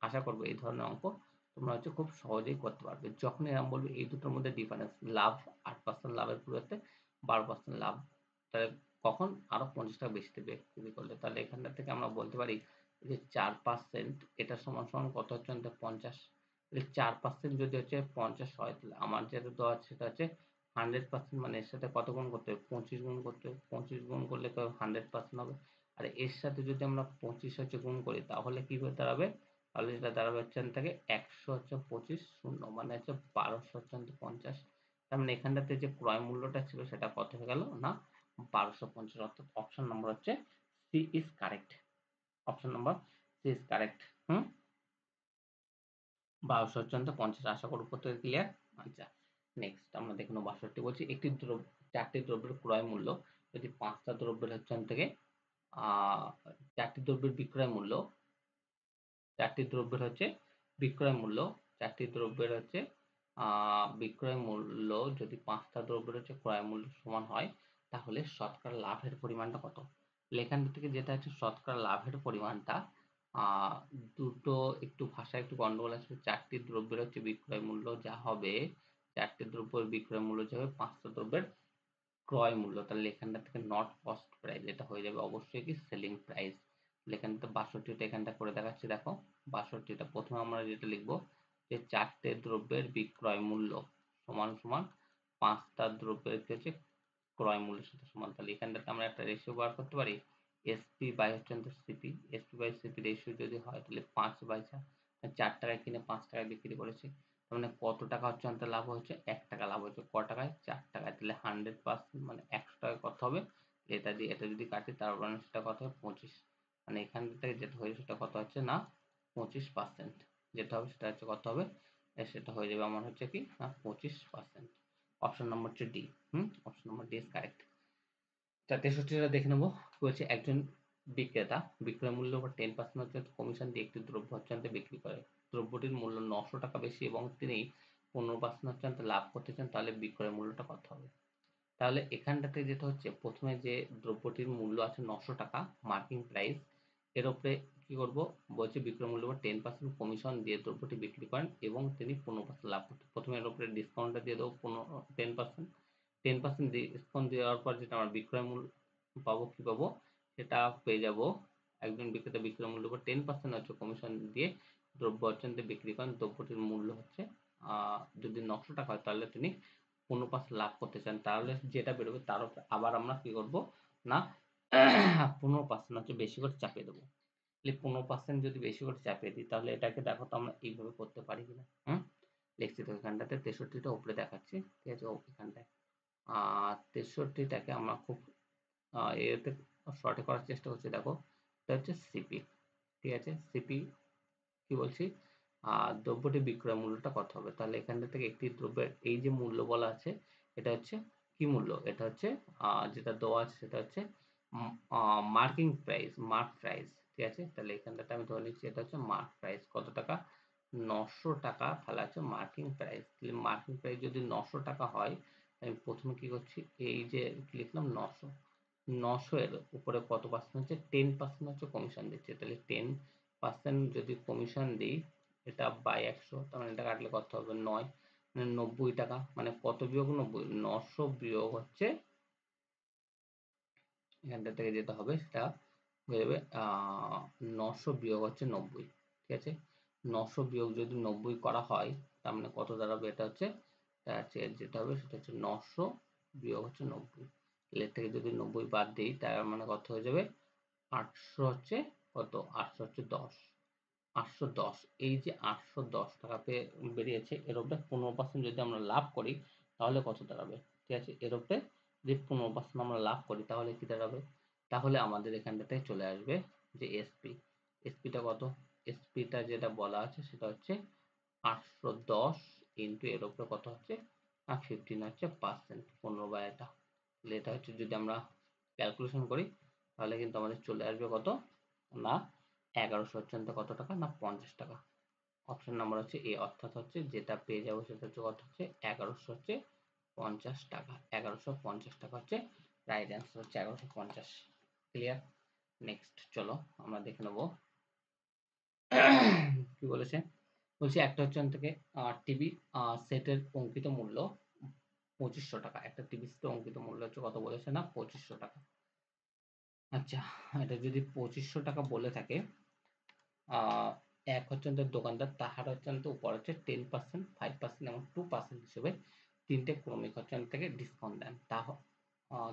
Speaker 1: আশা করবো এই ধরনের অঙ্ক তোমরা হচ্ছে খুব সহজেই করতে পারবে। যখন এরকম বলবে এই দুটোর মধ্যে ডিফারেন্স লাভ 8% লাভের পরিবর্তে 12% লাভ, তাহলে কখন আরো 50 টাকা বেশি দেবে বিক্রি করলে। তাহলে এখানটা থেকে আমরা বলতে পারি যে 4% এটা সমান সমান কত হচ্ছে? 50। তাহলে 4% যদি হচ্ছে 50 হয়, তাহলে আমার যেটা দেওয়া আছে সেটা হচ্ছে 100%, মানে এর সাথে কত গুণ করতে হবে? 25 গুণ করতে হবে। 25 গুণ করলে তো 100% হবে। আর আর এর সাথে যদি আমরা 25 হচ্ছে গুণ করি তাহলে কি হয়ে দাঁড়াবে, তাহলে যেটা দাঁড়াবে হচ্ছে থেকে 100 হচ্ছে 25 শূন্য মানে হচ্ছে 1200 হচ্ছে 50। তার মানে এখানটাতে যে ক্রয় মূল্যটা ছিল সেটা কত হয়ে গেল না 1250, অর্থাৎ অপশন নম্বর হচ্ছে C is correct. Option number C is correct. 1200 হচ্ছে 50। আশা করি উত্তর থেকে ক্লিয়ার। আচ্ছা, নেক্সট আমরা দেখে নেব 62 বলছি একটি চারটি দ্রব্যের ক্রয় মূল্য যদি পাঁচটা দ্রব্যের হচ্ছে থেকে চারটি দ্রব্যের বিক্রয় মূল্য, চারটি দ্রব্যের হচ্ছে বিক্রয় মূল্য, চারটি দ্রব্যের হচ্ছে বিক্রয় মূল্য যদি পাঁচটা দ্রব্যের হচ্ছে ক্রয় মূল্য সমান হয় তাহলে শতকরা লাভের পরিমাণটা কত। লেখান থেকে যেটা হচ্ছে শতকরা লাভের পরিমাণটা দুটো একটু ভাষা একটু গন্ডগোল আছে। চারটি দ্রব্যের হচ্ছে বিক্রয় মূল্য যা হবে, চারটি দ্রব্যের বিক্রয় মূল্য যা হবে পাঁচটা দ্রব্যের ক্রয় মূল্য, তাহলে এখানটা থেকে নট কস্ট প্রাইস, এটা হয়ে যাবে অবশ্যই কি সেলিং প্রাইস। এখানটা 62টা এখানটা করে দেখাচ্ছি দেখো। 62টা প্রথমে আমরা যেটা লিখবো যে চারটে দ্রব্যের বিক্রয় মূল্য সমান সমান পাঁচটা দ্রব্যের হচ্ছে ক্রয় মূল্যের সাথে সমান। তাহলে এখানটাতে আমরা একটা রেশিও বার করতে পারি, এসপি বাই হচ্ছে CP. SP by CP ratio যদি হয় তাহলে 5/4, 4 টাকায় কিনে 5 টাকায় বিক্রি করেছে। তার মানে কত টাকা হচ্ছে আমাদের লাভ হচ্ছে 1 টাকা লাভ হচ্ছে। ক টাকায় 4 টাকায়। তাহলে 100% মানে 100 টাকায় কত হবে, এটা দিয়ে এটা যদি কাটি তার মানে সেটা কত হবে 25। মানে এখান থেকে যেটা হয়েছে সেটা কত হচ্ছে না 25%। যেটা হবে সেটা হচ্ছে কত হবে, সেটা হয়ে যাবে আমার হচ্ছে কি না 25%। অপশন নম্বর হচ্ছে D. Option number D is correct. 63টা দেখে নেবো। বলছে একজন বিক্রেতা বিক্রয় মূল্যের উপর 10% হচ্ছে কমিশন দিয়ে একটি দ্রব্য হচ্ছে বিক্রি করে। দ্রব্যটির মূল্য 900 টাকা বেশি এবং তিনি 15% হচ্ছে লাভ করতে চান, তাহলে বিক্রয় মূল্যটা কত হবে। তাহলে এখানটাতে যেটা হচ্ছে প্রথমে যে দ্রব্যটির মূল্য আছে 900 টাকা মার্কিং প্রাইস, এর উপরে কি করব, বলছে বিক্রয় মূল্যের উপর 10% কমিশন দিয়ে দ্রব্যটি বিক্রি করেন এবং তিনি 15% লাভ করতে। প্রথমে এর উপরে ডিসকাউন্টটা দিয়ে দেবো 10%। 10% ডিসকাউন্ট দেওয়ার পর যেটা আমরা বিক্রয় মূল্য পাবো কি পাবো, সেটা পেয়ে যাব একজন বিক্রেতা বিক্রয় মূল্যের উপর 10% হচ্ছে কমিশন দিয়ে দ্রব্য হচ্ছে বিক্রি করেন। দ্রব্যটির মূল্য হচ্ছে যদি 900 টাকা হয় তাহলে তিনি 15% লাভ করতে চান, তাহলে যেটা বেরোবে তার উপরে আবার আমরা কি করব না 15% হচ্ছে বেশি করে চাপিয়ে দেবো। তাহলে 15% যদি বেশি করে চাপিয়ে দিই তাহলে এটাকে দেখো তো আমরা এইভাবে করতে পারি কিনা। লিখছি তো এখানটাতে 63টা উপরে দেখাচ্ছি, ঠিক আছে। এখানটায় 63টাকে আমরা খুব এতে শর্টে করার চেষ্টা করছি। দেখো এটা হচ্ছে সিপি, ঠিক আছে। সিপি কি বলছি, দ্রব্যটি বিক্রয় মূল্যটা কত হবে। তাহলে এখানটা থেকে একটি দ্রব্যের এই যে মূল্য বলা আছে এটা হচ্ছে কি মূল্য, এটা হচ্ছে যেটা দেওয়া আছে সেটা হচ্ছে মার্কিং প্রাইস, মার্ক প্রাইস, ঠিক আছে। তাহলে এখানটাতে আমি ধরে নিচ্ছি এটা হচ্ছে মার্ক প্রাইস কত টাকা 900 টাকা, তাহলে হচ্ছে মার্কিং প্রাইস। তাহলে মার্কিং প্রাইস যদি 900 টাকা হয় আমি প্রথমে কি করছি এই যে লিখলাম 900, 900 এর উপরে কত পার্সেন্ট হচ্ছে 10% হচ্ছে কমিশন দিচ্ছে। তাহলে 10% যদি কমিশন দিই এটা বাই 100, তার মানে এটা কাটলে কত হবে 9, মানে 90 টাকা। মানে কত বিয়োগ 90, 900 বিয়োগ হচ্ছে এখানটা থেকে যেটা হবে সেটা হয়ে যাবে 900 বিয়োগ হচ্ছে 90, ঠিক আছে। 900 বিয়োগ যদি 90 করা হয় তার মানে কত দাঁড়াবে, এটা হচ্ছে যেটা হবে সেটা হচ্ছে 900 বিয়োগ হচ্ছে 90। এর থেকে যদি 90 বাদ দিই তার মানে কত হয়ে যাবে 800 হচ্ছে কত, 800 হচ্ছে 10, 810। এই যে 810 টাকা বেরিয়েছে এর উপরে 15% যদি আমরা লাভ করি তাহলে কত দাঁড়াবে, ঠিক আছে। এর উপরে যদি 15% আমরা লাভ করি তাহলে কি দাঁড়াবে, তাহলে আমাদের এখানটাতে চলে আসবে যে এসপি। এসপিটা কত, এসপিটা যেটা বলা আছে সেটা হচ্ছে 810 ইন্টু এর উপরে কত হচ্ছে 15 হচ্ছে পার্সেন্ট, 15/এটা। তাহলে এটা হচ্ছে যদি আমরা ক্যালকুলেশন করি তাহলে কিন্তু আমাদের চলে আসবে কত না 1100 হচ্ছে কত টাকা না 50 টাকা। অপশন নাম্বার হচ্ছে এ, অর্থাৎ হচ্ছে যেটা পেয়ে যাবো সেটা হচ্ছে কত হচ্ছে 1100 হচ্ছে 50 টাকা। 1150 টাকা হচ্ছে রাইট অ্যান্সার হচ্ছে 1150। ক্লিয়ার। নেক্সট চলো আমরা দেখে নেবো কি বলেছে। বলছি একটা হচ্ছে থেকে টিভি সেটের অঙ্কিত মূল্য 2500 টাকা। একটা টিভি সেটের অঙ্কিত মূল্য হচ্ছে কত বলেছে না 2500 টাকা। আচ্ছা, এটা যদি 2500 টাকা বলে থাকে এক হচ্ছে দোকানদার তাহার হচ্ছে উপর হচ্ছে 10%, 5% এবং 2% হিসেবে তিনটে ক্রমিক হচ্ছে থেকে ডিসকাউন্ট দেন।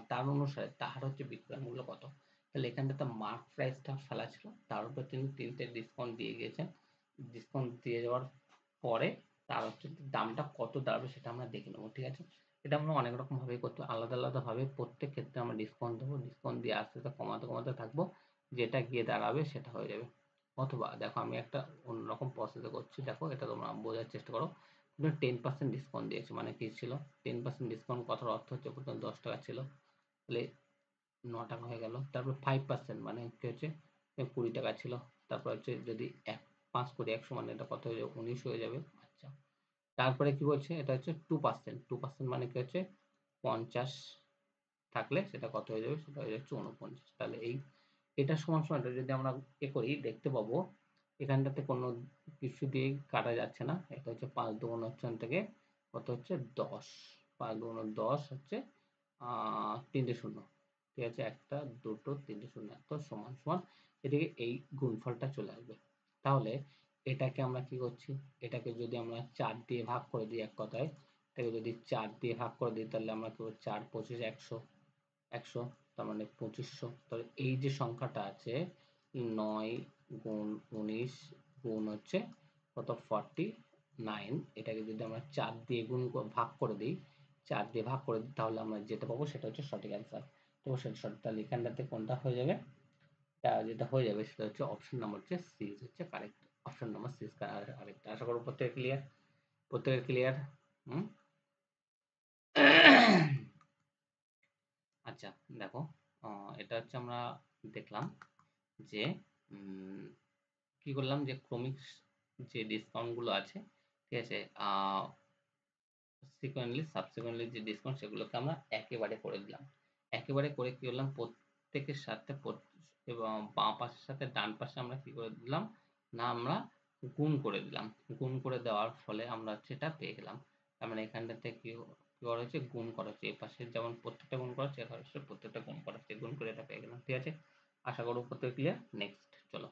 Speaker 1: তার অনুসারে তাহার হচ্ছে বিক্রয় মূল্য কত। তাহলে এখানটাতে মার্ক দিয়ে গিয়েছেন। ডিসকাউন্ট দিয়ে যাওয়ার পরে তার হচ্ছে দামটা কত দাঁড়াবে সেটা আমরা দেখে নেবো, ঠিক আছে? এটা আমরা অনেক রকমভাবেই করতে আলাদা আলাদাভাবে প্রত্যেক ক্ষেত্রে আমরা ডিসকাউন্ট দেবো, ডিসকাউন্ট দিয়ে আস্তে আস্তে কমাতে থাকবো, যেটা গিয়ে দাঁড়াবে সেটা হয়ে যাবে। অথবা দেখো আমি একটা অন্যরকম প্রসেসে করছি, দেখো এটা তোমরা বোঝার চেষ্টা করো। 10% ডিসকাউন্ট দিয়েছে, মানে কি ছিল 10% ডিসকাউন্ট, কথার অর্থ হচ্ছে প্রথমে 10 টাকা ছিল, তাহলে 9 টাকা হয়ে গেল। তারপর 5% মানে কি হচ্ছে 20 টাকা ছিল। তারপর হচ্ছে যদি 5 করি 100 মানে এটা কত হয়ে যাবে, 19 হয়ে যাবে। আচ্ছা, তারপরে কি বলছে, এটা হচ্ছে 2% মানে কি হচ্ছে 50 থাকলে সেটা কত হয়ে যাবে, সেটা হয়ে যাচ্ছে 49। তাহলে এটা সমান সমান যদি আমরা করি দেখতে পাবো এখানটাতে কোনো কিছু দিয়ে কাটা যাচ্ছে না। এটা হচ্ছে 5 দুগুণ হচ্ছে থেকে কত হচ্ছে 10, 5 দুগুণ 10 হচ্ছে 3টে শূন্য, ঠিক আছে? একটা দুটো 3টে শূন্য, এত সমান সমান এদিকে এই গুণফলটা চলে আসবে। তাহলে এটাকে আমরা কি করছি, এটাকে যদি আমরা 4 দিয়ে ভাগ করে দিই, এক কথায় এটাকে যদি 4 দিয়ে ভাগ করে দিই তাহলে আমরা কি 4 25 100, 100 তার মানে 2500। তাহলে এই যে সংখ্যাটা আছে 9 গুণ 19 গুণ হচ্ছে কত 49, এটাকে যদি আমরা 4 দিয়ে ভাগ করে দিই, 4 দিয়ে ভাগ করে দিই তাহলে আমরা যেটা পাবো সেটা হচ্ছে সঠিক অ্যান্সার। তো সেটা সঠিক, তাহলে এখানটাতে কোনটা হয়ে যাবে, যেটা হয়ে যাবে সেটা হচ্ছে অপশন নাম্বার হচ্ছে সি হচ্ছে correct. Option number C correct. আশা করব প্রত্যেকের ক্লিয়ার। হুম আচ্ছা, দেখো এটা হচ্ছে আমরা দেখলাম যে কি করলাম, যে ক্রমিক যে ডিসকাউন্ট গুলো আছে, ঠিক আছে, সাবসিকুয়েন্টলি যে ডিসকাউন্ট সেগুলোকে আমরা একেবারে করে দিলাম। একেবারে করে কি করলাম, প্রত্যেকের সাথে এবং বাঁ পাশের সাথে ডান পাশে আমরা কি করে দিলাম না, আমরা গুণ করে দিলাম। গুণ করে দেওয়ার ফলে আমরা হচ্ছে এটা পেয়ে গেলাম। তার মানে এখানটাতে কি করা হয়েছে, গুণ করা হচ্ছে। এই পাশে যেমন প্রত্যেকটা গুণ করা হচ্ছে, এখানে প্রত্যেকটা গুণ করা হচ্ছে, গুণ করে এটা পেয়ে গেলাম, ঠিক আছে? আশা করব প্রত্যেক ক্লিয়ার। নেক্সট চলো।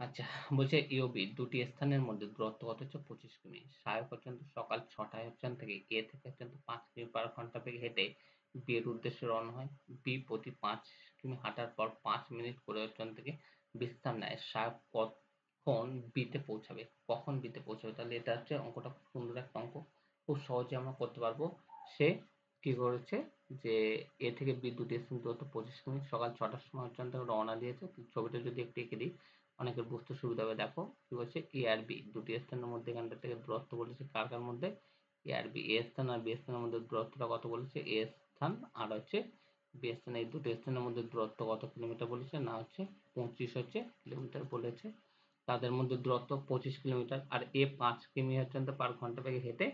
Speaker 1: আচ্ছা, বলছে ইওবি দুটি স্থানের মধ্যে দূরত্ব কত হচ্ছে 25 কিমি। সায়ক হচ্ছেন সকাল 6টায় হচ্ছেন থেকে এ থেকে হচ্ছেন 5 কিমি পার ঘন্টা বেগে হেঁটে বি এর উদ্দেশ্যে রওনা হয়। বি প্রতি 5 কিমি হাঁটার পর 5 মিনিট করে হচ্ছেন থেকে বিশ্রাম নেয়। সায়ক কখন বিতে পৌঁছাবে, কখন বিতে পৌঁছাবে? তাহলে এটা হচ্ছে অঙ্কটা খুব সুন্দর একটা অঙ্ক, খুব সহজে আমরা করতে পারবো। সে কি করেছে যে এ থেকে বি দুটি স্থান দূরত্ব 25 কিমি, সকাল 6টার সময় হচ্ছেন থেকে রওনা দিয়েছে। ছবিটা যদি একটু এঁকে দিই অনেকের বুঝতে সুবিধা হবে। দেখো কি বলছে, এ আর বি দুটি স্থানের মধ্যে এখানটা থেকে দূরত্ব বলেছে কার কার মধ্যে, এ আর বি। এ স্থান আর বি স্থানের মধ্যে দূরত্বটা কত বলেছে, এ স্থান আর হচ্ছে বি স্থান, এই দুটি স্থানের মধ্যে দূরত্ব কত কিলোমিটার বলেছে, না হচ্ছে 25 হচ্ছে কিলোমিটার বলেছে। তাদের মধ্যে দূরত্ব 25 কিলোমিটার। আর এ 5 কিমি হচ্ছে পার ঘন্টা বেগে হেঁটে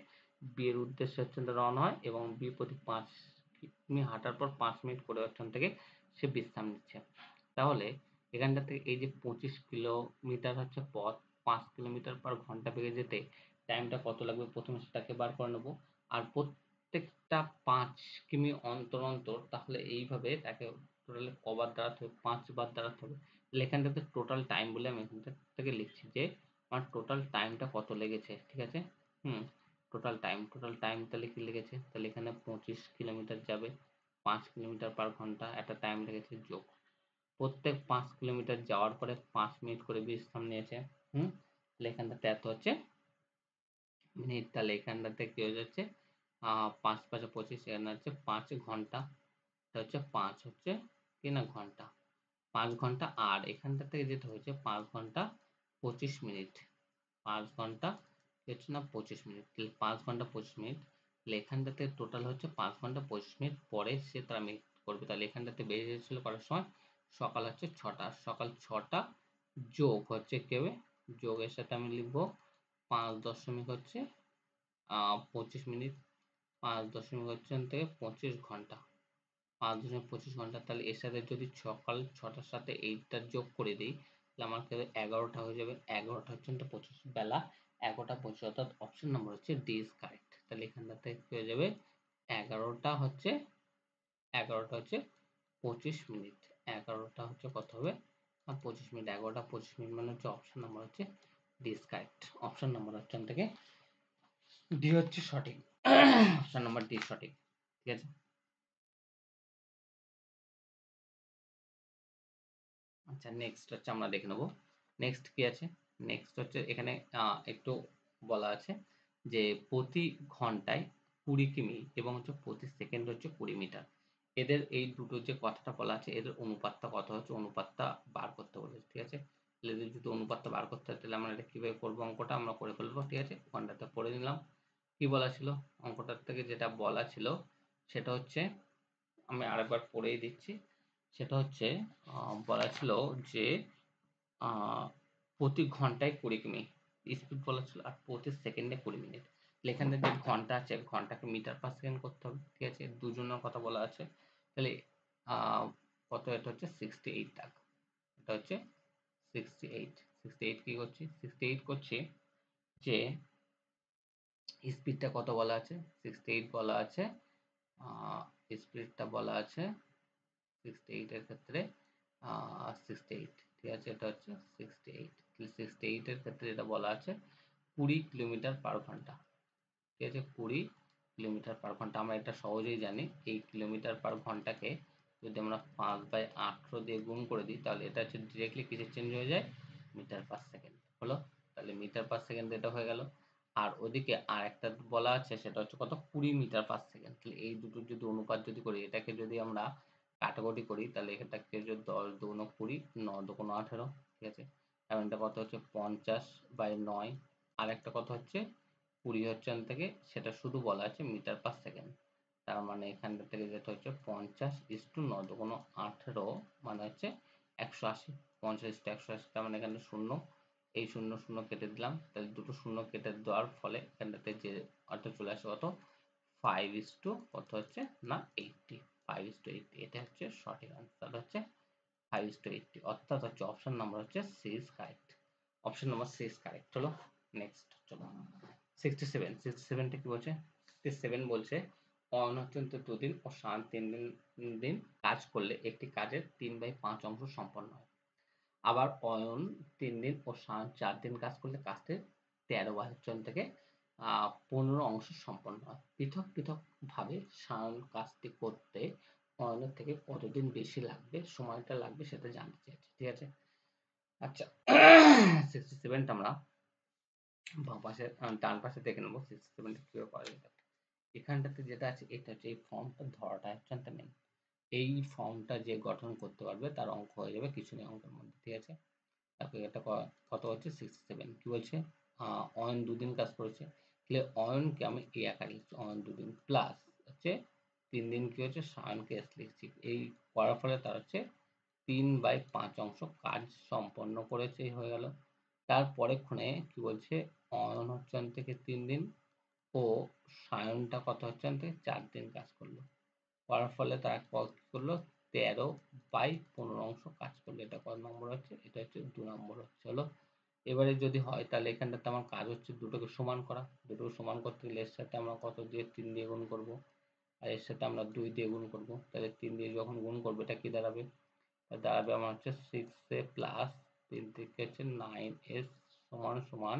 Speaker 1: বি এর উদ্দেশ্যে হচ্ছে রওনা হয় এবং বি প্রতি 5 কিমি হাঁটার পর 5 মিনিট করে ওখান থেকে সে বিশ্রাম নিচ্ছে। তাহলে এখানটা থেকে এই যে 25 কিলোমিটার হচ্ছে পথ, 5 কিলোমিটার পার ঘন্টা বেগে যেতে টাইমটা কত লাগবে, প্রথমে সেটাকে বার করে নেবো। আর প্রত্যেকটা 5 কিমি অন্তর অন্তর তাহলে এইভাবে তাকে টোটালি কবার দাঁড়াতে হবে, 5 বার দাঁড়াতে হবে। তাহলে এখানটাতে টোটাল টাইম বলে আমি এখান থেকে লিখছি যে আমার টোটাল টাইমটা কত লেগেছে, ঠিক আছে? টোটাল টাইম তাহলে কি লেগেছে, তাহলে এখানে 25 কিলোমিটার যাবে, 5 কিলোমিটার পার ঘন্টা একটা টাইম লেগেছে যোগ। প্রত্যেক 5 কিলোমিটার যাওয়ার পরে 5 মিনিট করে বিশ্রাম নিয়েছে। তাহলে এখানটাতে এত হচ্ছে মিনিট, তাহলে এখানটাতে কি হয়ে যাচ্ছে 5 5 25, এখানে হচ্ছে 5 ঘন্টা, এটা হচ্ছে 5 হচ্ছে কি না ঘন্টা, 5 ঘন্টা। আর এখানটা থেকে যেটা হয়েছে 5 ঘন্টা 25 মিনিট, 5 ঘন্টা হচ্ছে না 25 মিনিট, তাহলে 5 ঘন্টা 25 মিনিট। তাহলে এখানটাতে টোটাল হচ্ছে 5 ঘন্টা 25 মিনিট পরে সে তারা মিনিট করবে। তাহলে এখানটাতে বেরিয়ে যাচ্ছিল করার সময় সকাল হচ্ছে 6টা, সকাল 6টা যোগ হচ্ছে কেবে, যোগের সাথে আমি লিখবো 5 দশমিক হচ্ছে 25 মিনিট, 5 দশমিক হচ্ছে থেকে 25 ঘন্টা, 5 দশমিক 25 ঘন্টা। তাহলে এর সাথে যদি সকাল 6টার সাথে এইটা যোগ করে দিই তাহলে আমার কাছে 11টা হয়ে যাবে। 11টা হচ্ছে 25, বেলা 11টা 25, অর্থাৎ অপশন নম্বর হচ্ছে ডি ইজ কারেক্ট। তাহলে এখানটাতে কি হয়ে যাবে 11টা হচ্ছে 25 মিনিট, 11টা হচ্ছে কত হবে 25 মিনিট, 11টা 25 মিনিট মানে হচ্ছে অপশন নাম্বার হচ্ছে D is correct. Option number হচ্ছে থেকে ডি হচ্ছে সঠিক, অপশন নাম্বার ডি সঠিক, ঠিক আছে? আচ্ছা, নেক্সট হচ্ছে আমরা দেখে নেব নেক্সট কি আছে, নেক্সট হচ্ছে এখানে একটু বলা আছে যে প্রতি ঘন্টায় 20 কিমি এবং হচ্ছে প্রতি সেকেন্ড হচ্ছে 20 মিটার। এদের এই দুটো যে কথাটা বলা আছে এদের অনুপাতটা কত হচ্ছে, অনুপাতটা বার করতে বলেছে, ঠিক আছে। তাহলে এদের যদি অনুপাতটা বার করতে হয় তাহলে আমরা এটা কিভাবে করবো, অঙ্কটা আমরা করে ফেলবো, ঠিক আছে। ওখানটাতে পড়ে নিলাম কি বলা ছিল, অঙ্কটার থেকে যেটা বলা ছিল সেটা হচ্ছে আমি আরেকবার পড়েই দিচ্ছি। সেটা হচ্ছে বলা ছিল যে প্রতি ঘন্টায় 20 কিমি স্পিড বলা ছিল আর প্রতি সেকেন্ডে 20 মিনিট। এখানে যে ঘন্টা আছে ঘন্টাকে মিটার পার সেকেন্ড করতে হবে, ঠিক আছে। দুজনের কথা বলা আছে, তাহলে কত, এটা হচ্ছে 68 দাগ, এটা হচ্ছে 68। 68 কি করছি, 68 করছি যে স্পিডটা কত বলা আছে, 68 বলা আছে, স্পিডটা বলা আছে 68 এর ক্ষেত্রে 68, ঠিক আছে। এটা হচ্ছে 68, 68 এর ক্ষেত্রে এটা বলা আছে 20 কিলোমিটার পার ঘন্টা, ঠিক আছে। 20 কিলোমিটার পার ঘন্টা, আমরা এটা সহজেই জানি। এই কিলোমিটার পার ঘন্টাকে যদি আমরা 5/18 দিয়ে গুণ করে দিই তাহলে এটা হচ্ছে ডিরেক্টলি কিসে চেঞ্জ হয়ে যায়, মিটার পার সেকেন্ড হলো। তাহলে মিটার পার সেকেন্ড এটা হয়ে গেল। আর ওদিকে আর একটা বলা আছে সেটা হচ্ছে কত, 20 মিটার পার সেকেন্ড। তাহলে এই দুটোর যদি অনুপাত যদি করি, এটাকে যদি আমরা কাটাকুটি করি তাহলে এটাকে যদি 10 দুগুণ 20, 9 দুগুণ 18, ঠিক আছে। এবং এটা কত হচ্ছে 50/9। আর একটা কথা হচ্ছে 20 হচ্ছে থেকে সেটা শুধু বলা আছে মিটার পার সেকেন্ড। তার মানে এখানটা থেকে যেটা হচ্ছে 50/9 দুগুণ 18 মানে হচ্ছে 180। 50/180, তার মানে এখানে শূন্য, এই শূন্য শূন্য কেটে দিলাম, তাহলে দুটো শূন্য কেটে দেওয়ার ফলে এখানটাতে যে অর্থাৎ চলে আসে কত, 5 কত হচ্ছে না 80, 5:80। এটা হচ্ছে সঠিক আনসার, হচ্ছে 5:80, অর্থাৎ হচ্ছে অপশন নাম্বার হচ্ছে C is correct. Option number C is correct হলো। নেক্সট চলো 67। 67টা কি বলছে, 67 বলছে অনত্যন্ত 2 দিন ও 3 দিন কাজ করলে একটি কাজের 3/5 অংশ সম্পন্ন হয়। আবার অয়ন 3 দিন ও 4 দিন কাজ করলে কাজটির 13/5 থেকে 15 অংশ সম্পন্ন হয়। পৃথক পৃথক ভাবে সায়ন কাজটি করতে অয়নের থেকে কতদিন বেশি লাগবে, সময়টা লাগবে সেটা জানতে চাইছি, ঠিক আছে। আচ্ছা 67টা আমরা বাম পাশে ডান পাশে দেখে নেবো 67টা কিভাবে করা যায়। এখানটাতে যেটা আছে এটা হচ্ছে এই ফর্মটা ধরাটা হচ্ছে মেন। এই ফর্মটা যে গঠন করতে পারবে তার অঙ্ক হয়ে যাবে কিছু নেই অঙ্কের মধ্যে, ঠিক আছে। তারপরে এটা কত হচ্ছে 67, কি বলছে অয়ন 2 দিন কাজ করেছে, তাহলে অয়নকে আমি এই আকারে লিখছি, অয়ন 2 দিন প্লাস হচ্ছে 3 দিন কি হচ্ছে সায়নকে এস লিখছি। এই করার ফলে তার হচ্ছে 3/5 অংশ কাজ সম্পন্ন করেছে, হয়ে গেল। তারপরে ক্ষণে কি বলছে অয়ন হচ্ছে থেকে 3 দিন ও সায়নটা কত হচ্ছে থেকে 4 দিন কাজ করলো, করার ফলে তারা কি করলো 13/15 অংশ কাজ করলো। এটা কত নম্বর হচ্ছে, এটা হচ্ছে 2 নম্বর হচ্ছে হলো। এবারে যদি হয় তাহলে এখানটাতে আমার কাজ হচ্ছে দুটোকে সমান করা। দুটোকে সমান করতে গেলে এর সাথে আমরা কত দিয়ে 3 দিয়ে গুণ করবো, আর এর সাথে আমরা 2 দিয়ে গুণ করবো। তাহলে 3 দিয়ে যখন গুণ করবো এটা কি দাঁড়াবে, দাঁড়াবে আমার হচ্ছে 6a প্লাস 3 থেকে হচ্ছে 9s সমান সমান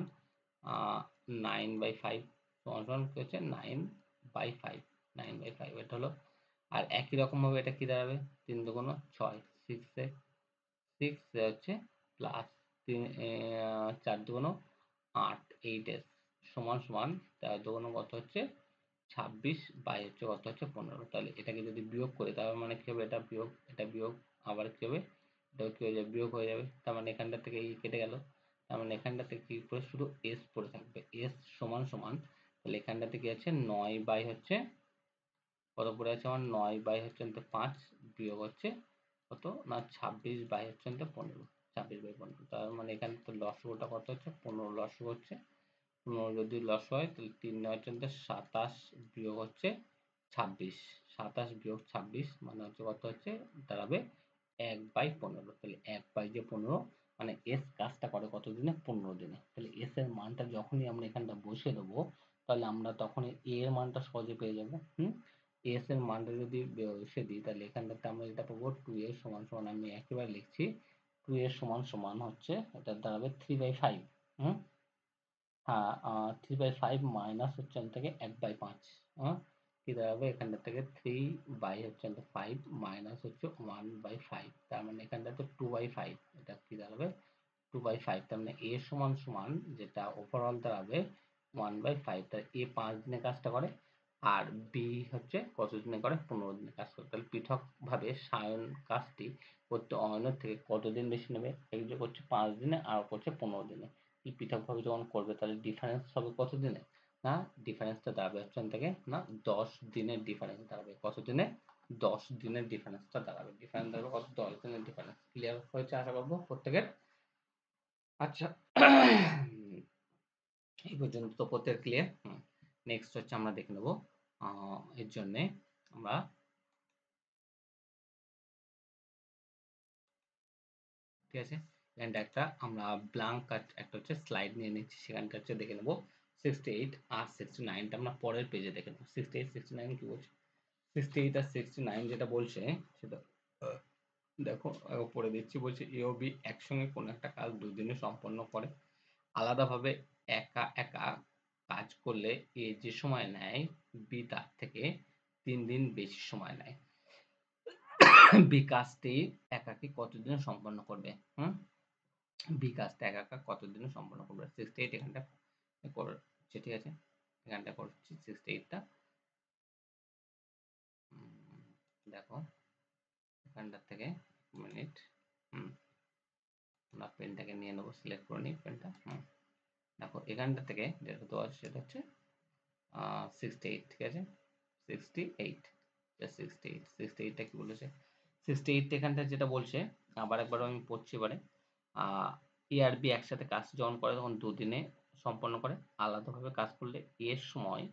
Speaker 1: 9/5 সমান সমান কি হচ্ছে 9/5, 9/5 এটা হলো। আর একই রকম ভাবে এটা কি দাঁড়াবে 3 দুগুণ 6, 6 হচ্ছে প্লাস 4 দুগুণ 8, 8s সমান সমান 4 দুগুণ কত হচ্ছে 26 বাই হচ্ছে কত হচ্ছে 15। তাহলে এটাকে যদি বিয়োগ করি তার মানে কি হবে, এটা বিয়োগ এটা বিয়োগ, আবার কি হবে এটাও কি হয়ে যাবে বিয়োগ হয়ে যাবে। তার মানে এখানটা থেকে এই কেটে গেল, তার মানে এখানটা থেকে কি পড়ে শুধু এস পড়ে থাকবে, এস সমান সমান তাহলে এখানটা থেকে আছে 9 বাই হচ্ছে কত পড়ে আছে আমার 9 বাই হচ্ছে 5 বিয়োগ হচ্ছে কত না 26 বাই হচ্ছে 15, 26/15। তার মানে এখানে তো লসাগুটা কত হচ্ছে 15 লসাগু হচ্ছে 15 যদি লসাগু হয় তাহলে 3 হচ্ছে 27 বিয়োগ হচ্ছে 26, 27 বিয়োগ 26 মানে হচ্ছে কত হচ্ছে দাঁড়াবে 1/15। তাহলে 1/15 মানে এস কাজটা করে কত দিনে 15 দিনে। তাহলে এস এর মানটা যখনই আমরা এখানটা বসিয়ে দেবো তাহলে আমরা তখন এ এর মানটা সহজে পেয়ে যাবো। এস এর মানটা যদি বসিয়ে দিই তাহলে এখানটাতে আমরা যেটা পাবো 2a সমান সমান আমি একেবারে লিখছি 2a সমান সমান হচ্ছে এটা দাঁড়াবে 3/5। হ্যাঁ 3/5 মাইনাস হচ্ছে থেকে 1/5, কি দাঁড়াবে এখানটা থেকে 3 বাই হচ্ছে 5 মাইনাস হচ্ছে 1/5, তার মানে এখানটাতে 2/5, এটা কি দাঁড়াবে 2/5, তার মানে a সমান সমান যেটা ওভারঅল দাঁড়াবে 1/5। তার a 5 দিনে কাজটা করে আর b হচ্ছে কত দিনে করে, 15 দিনে কাজ করে। তাহলে পৃথকভাবে সায়ন কাজটি করতে অয়নের থেকে কতদিন বেশি নেবে, এই যে করছে 5 দিনে আর করছে 15 দিনে। পৃথকভাবে যখন করবে তাহলে ডিফারেন্স হবে কত দিনে, না ডিফারেন্সটা দাঁড়াবে হচ্ছে থেকে না 10 দিনের ডিফারেন্স দাঁড়াবে। কত দিনে, 10 দিনের ডিফারেন্সটা দাঁড়াবে। ডিফারেন্স দাঁড়াবে কত, 10 দিনের ডিফারেন্স। ক্লিয়ার হয়েছে আশা করবো প্রত্যেকের। আচ্ছা এই পর্যন্ত তো প্রত্যেক ক্লিয়ার। নেক্সট হচ্ছে আমরা দেখে নেব এর জন্যে আমরা ঠিক আছে এখানটা একটা আমরা ব্ল্যাঙ্ক একটা হচ্ছে স্লাইড নিয়ে নিচ্ছি, সেখানটা হচ্ছে দেখে নেব 68 আর 69টা আমরা পরের পেজে দেখে নেব। 68 69 কি বলছে, 68 আর 69 যেটা বলছে সেটা দেখো পড়ে দিচ্ছি। বলছে এ ও বি একসঙ্গে কোনো একটা কাজ 2 দিনে সম্পন্ন করে। আলাদাভাবে একা একা কাজ করলে এ যে সময় নেয় বি তার থেকে 3 দিন বেশি সময় নেয়। বি কাজটি একাকী কতদিনে সম্পন্ন করবে, বি কাজটা একা একা কতদিনে সম্পন্ন করবে। 68 এখানটা করছে, ঠিক আছে এখানটা করছি 68টা। দেখো এখানটার থেকে মিনিট, আমরা পেনটাকে নিয়ে নেবো, সিলেক্ট করে নিই পেনটা। দেখো এখানটা থেকে যেটা দেওয়া আছে সেটা হচ্ছে 68, ঠিক আছে 68, 68টা কি বলেছে, 68 এখানটা যেটা বলছে আবার একবার আমি পড়ছি এবারে। এ আর বি একসাথে কাজ যখন করে তখন 2 দিনে সম্পন্ন করে। আলাদাভাবে কাজ করলে এর সময়,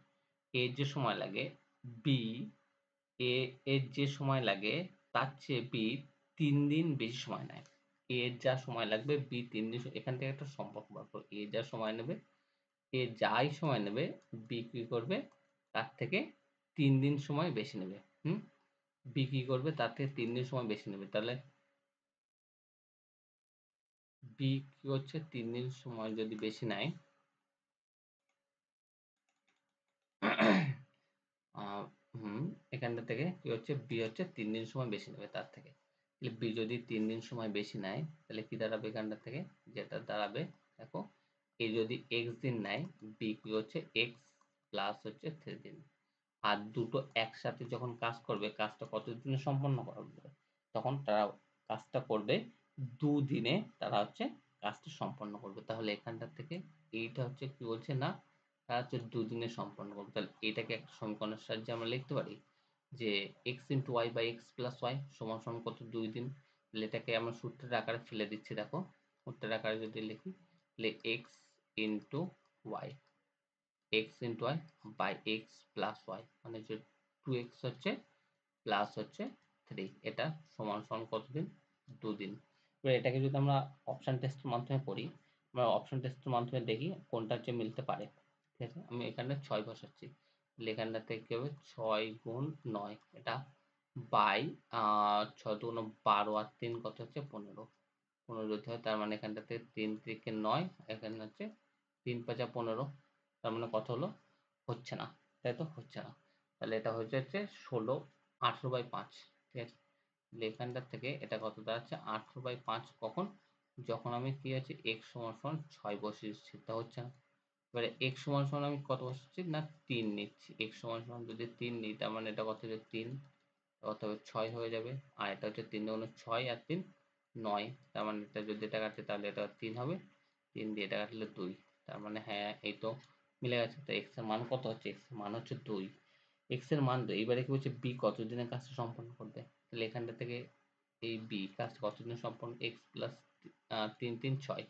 Speaker 1: এর যে সময় লাগে বি এর যে সময় লাগে তার চেয়ে বি 3 দিন বেশি সময় নেয়। এর যা সময় লাগবে বি 3 দিন, এখান থেকে একটা সম্পর্ক বার করো। এ যা সময় নেবে, এ যাই সময় নেবে বি কি করবে তার থেকে 3 দিন সময় বেশি নেবে। বি কি করবে তার থেকে 3 দিন সময় বেশি নেবে। তাহলে বি কি হচ্ছে 3 দিন সময় যদি বেশি নেয়, এখানটা থেকে কি হচ্ছে বি হচ্ছে 3 দিন সময় বেশি নেবে তার থেকে। তাহলে বি যদি 3 দিন সময় বেশি নেয় তাহলে কি দাঁড়াবে এখানটা থেকে, যেটা দাঁড়াবে দেখো এ যদি এক্স দিন নেয় বি কি হচ্ছে এক্স প্লাস হচ্ছে 3 দিন। আর দুটো একসাথে যখন কাজ করবে কাজটা কত দিনে সম্পন্ন করবে, তখন তারা কাজটা করবে 2 দিনে, তারা হচ্ছে কাজটা সম্পন্ন করবে। তাহলে এখানটা থেকে এইটা হচ্ছে কি বলছে না তারা হচ্ছে 2 দিনে সম্পন্ন করবে। তাহলে এটাকে একটা সমীকরণের সাহায্যে আমরা লিখতে পারি যে X into Y by X plus Y সমান সমান কত 2 দিন। তাহলে এটাকে আমরা সূত্রের আকারে ফেলে দিচ্ছি। দেখো সূত্রের আকারে যদি লিখি তাহলে X into Y, X into Y by X plus Y মানে যে 2x হচ্ছে প্লাস হচ্ছে 3, এটা সমান সমান কতদিন, 2 দিন। এবার এটাকে যদি আমরা অপশন টেস্টের মাধ্যমে করি, আমরা অপশন টেস্টের মাধ্যমে দেখি কোনটার চেয়ে মিলতে পারে। ঠিক আছে আমি এখানে 6 বসাচ্ছি, তাহলে এখানটা থেকে কি হবে 6 গুণ 9, এটা বাই 6 দুগুণ 12 আর 3 কত হচ্ছে 15, 15 যদি হয় তার মানে এখানটাতে 3 থেকে 9, এখানে হচ্ছে 3 5 15, তার মানে কত হলো, হচ্ছে না, তাই তো হচ্ছে না। তাহলে এটা হচ্ছে 16 18/5, ঠিক আছে। তাহলে এখানটার থেকে এটা কত দাঁড়াচ্ছে 18/5 কখন, যখন আমি কি আছে x সমান সমান 6 বসিয়েছি, তা হচ্ছে না। এবারে x সমান সমান আমি কত বসাচ্ছি না 3 নিচ্ছি, x সমান সমান যদি 3 নিই তার মানে এটা কত হচ্ছে 3, কত হবে 6 হয়ে যাবে। আর এটা হচ্ছে 3 দুগুণ 6 আর 3 9, তার মানে এটা যদি এটা কাটে তাহলে এটা 3 হবে, 3 দিয়ে এটা কাটলে 2, তার মানে হ্যাঁ এই তো মিলে গেছে। তো x এর মান কত হচ্ছে, x এর মান হচ্ছে 2, x এর মান 2। এবারে কি বলছে b কত দিনে কাজটা সম্পন্ন করবে, তাহলে এখানটা থেকে এই b কাজটা কতদিনে সম্পন্ন, x প্লাস 3 3 6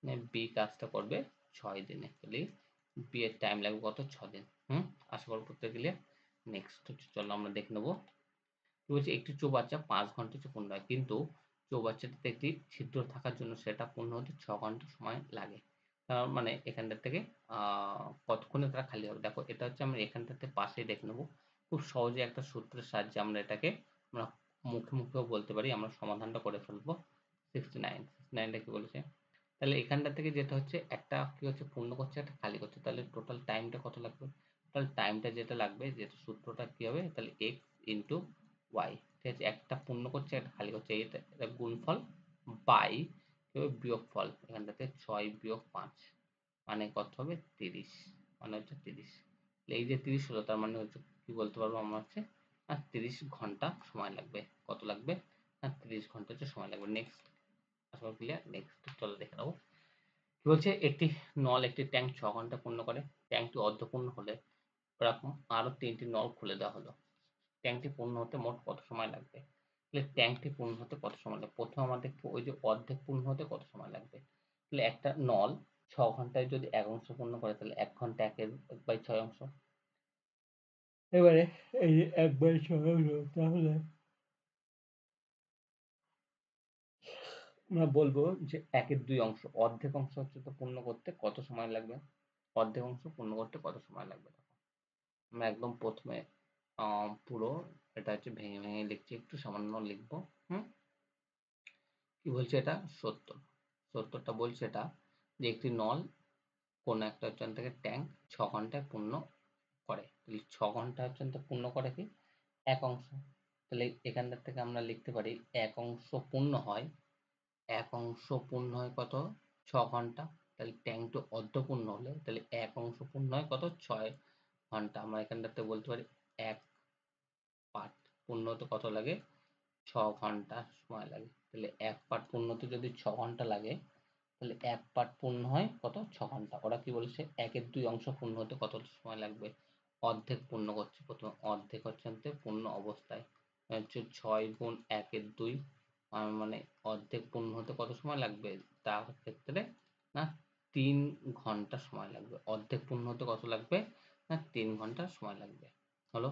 Speaker 1: মানে b কাজটা করবে 6 দিনে। তাহলে b এর টাইম লাগবে কত 6 দিন। আশা করি করতে গেলে নেক্সট হচ্ছে চলো আমরা দেখে নেবো। কি বলছে একটি চৌবাচ্চা 5 ঘন্টা পূর্ণ হয়, কিন্তু চৌবাচ্চাটিতে একটি ছিদ্র থাকার জন্য সেটা পূর্ণ হতে 6 ঘন্টা সময় লাগে। তার মানে এখানটা থেকে কতক্ষণে তারা খালি হবে। দেখো এটা হচ্ছে আমরা এখানটাতে পাশেই দেখে নেবো। খুব সহজে একটা সূত্রের সাহায্যে আমরা এটাকে আমরা মুখে মুখেও বলতে পারি, আমরা সমাধানটা করে ফেলবো। 69টা কি বলেছে, তাহলে এখানটা থেকে যেটা হচ্ছে একটা কি হচ্ছে পূর্ণ করছে একটা খালি করছে, তাহলে টোটাল টাইমটা কত লাগবে, টোটাল টাইমটা যেটা লাগবে যেটা সূত্রটা কি হবে তাহলে এক্স ইন্টু ওয়াই, ঠিক আছে একটা পূর্ণ করছে একটা খালি করছে, এটা গুণফল বাই বিয়োগফল এখানটাতে 6 বিয়োগ 5 মানে কত হবে 30, মানে হচ্ছে 30। এই যে 30 হলো তার মানে হচ্ছে কি বলতে পারবো আমরা হচ্ছে 30 ঘন্টা সময় লাগবে। কত লাগবে? 30 ঘন্টা হচ্ছে সময় লাগবে। নেক্সট, আশা করি ক্লিয়ার। নেক্সট চলো দেখে নেবো। কি বলছে, একটি নল একটি ট্যাঙ্ক 6 ঘন্টা পূর্ণ করে। ট্যাঙ্কটি অর্ধপূর্ণ হলে এরকম আরো 3টি নল খুলে দেওয়া হলো। ট্যাঙ্কটি পূর্ণ হতে মোট কত সময় লাগবে? তাহলে ট্যাঙ্কটি পূর্ণ হতে কত সময় লাগবে? প্রথমে আমরা দেখবো ওই যে অর্ধেক পূর্ণ হতে কত সময় লাগবে। তাহলে একটা নল 6 ঘন্টায় যদি 1 অংশ পূর্ণ করে তাহলে 1 ঘন্টা 1/6 অংশ। এবারে এই যে 1/6 অংশ, তাহলে আমরা বলবো যে 1-এর 2 অংশ, অর্ধেক অংশ হচ্ছে তো পূর্ণ করতে কত সময় লাগবে? অর্ধেক অংশ পূর্ণ করতে কত সময় লাগবে? আমরা একদম প্রথমে পুরো এটা হচ্ছে ভেঙে ভেঙে লিখছি, একটু সামান্য লিখবো। হুম, কি বলছে এটা? 70। 70টা বলছে এটা যে একটি নল কোনো একটা হচ্ছে থেকে ট্যাঙ্ক 6 ঘন্টায় পূর্ণ করে। তাহলে 6 ঘন্টা হচ্ছে পূর্ণ করে কি 1 অংশ। তাহলে এখানটা থেকে আমরা লিখতে পারি 1 অংশ পূর্ণ হয়, 1 অংশ পূর্ণ হয় কত? 6 ঘন্টা। তাহলে ট্যাঙ্কটা অর্ধপূর্ণ হলে তাহলে 1 অংশ পূর্ণ হয় কত? 6 ঘন্টা। আমরা এখানটাতে বলতে পারি 1 পার্ট পূর্ণ হতে কত লাগে? 6 ঘন্টা সময় লাগে। তাহলে 1 পার্ট পূর্ণ হতে যদি 6 ঘন্টা লাগে তাহলে 1 পার্ট পূর্ণ হয় কত? 6 ঘন্টা। ওরা কি বলেছে 1-এর 2 অংশ পূর্ণ হতে কত সময় লাগবে? অর্ধেক পূর্ণ করছে প্রথমে, অর্ধেক হচ্ছে পূর্ণ অবস্থায় হচ্ছে 6 গুণ 1-এর 2 মানে অর্ধেক পূর্ণ হতে কত সময় লাগবে? তার ক্ষেত্রে না 3 ঘন্টা সময় লাগবে। অর্ধেক পূর্ণ হতে কত লাগবে? না 3 ঘন্টা সময় লাগবে। হলো।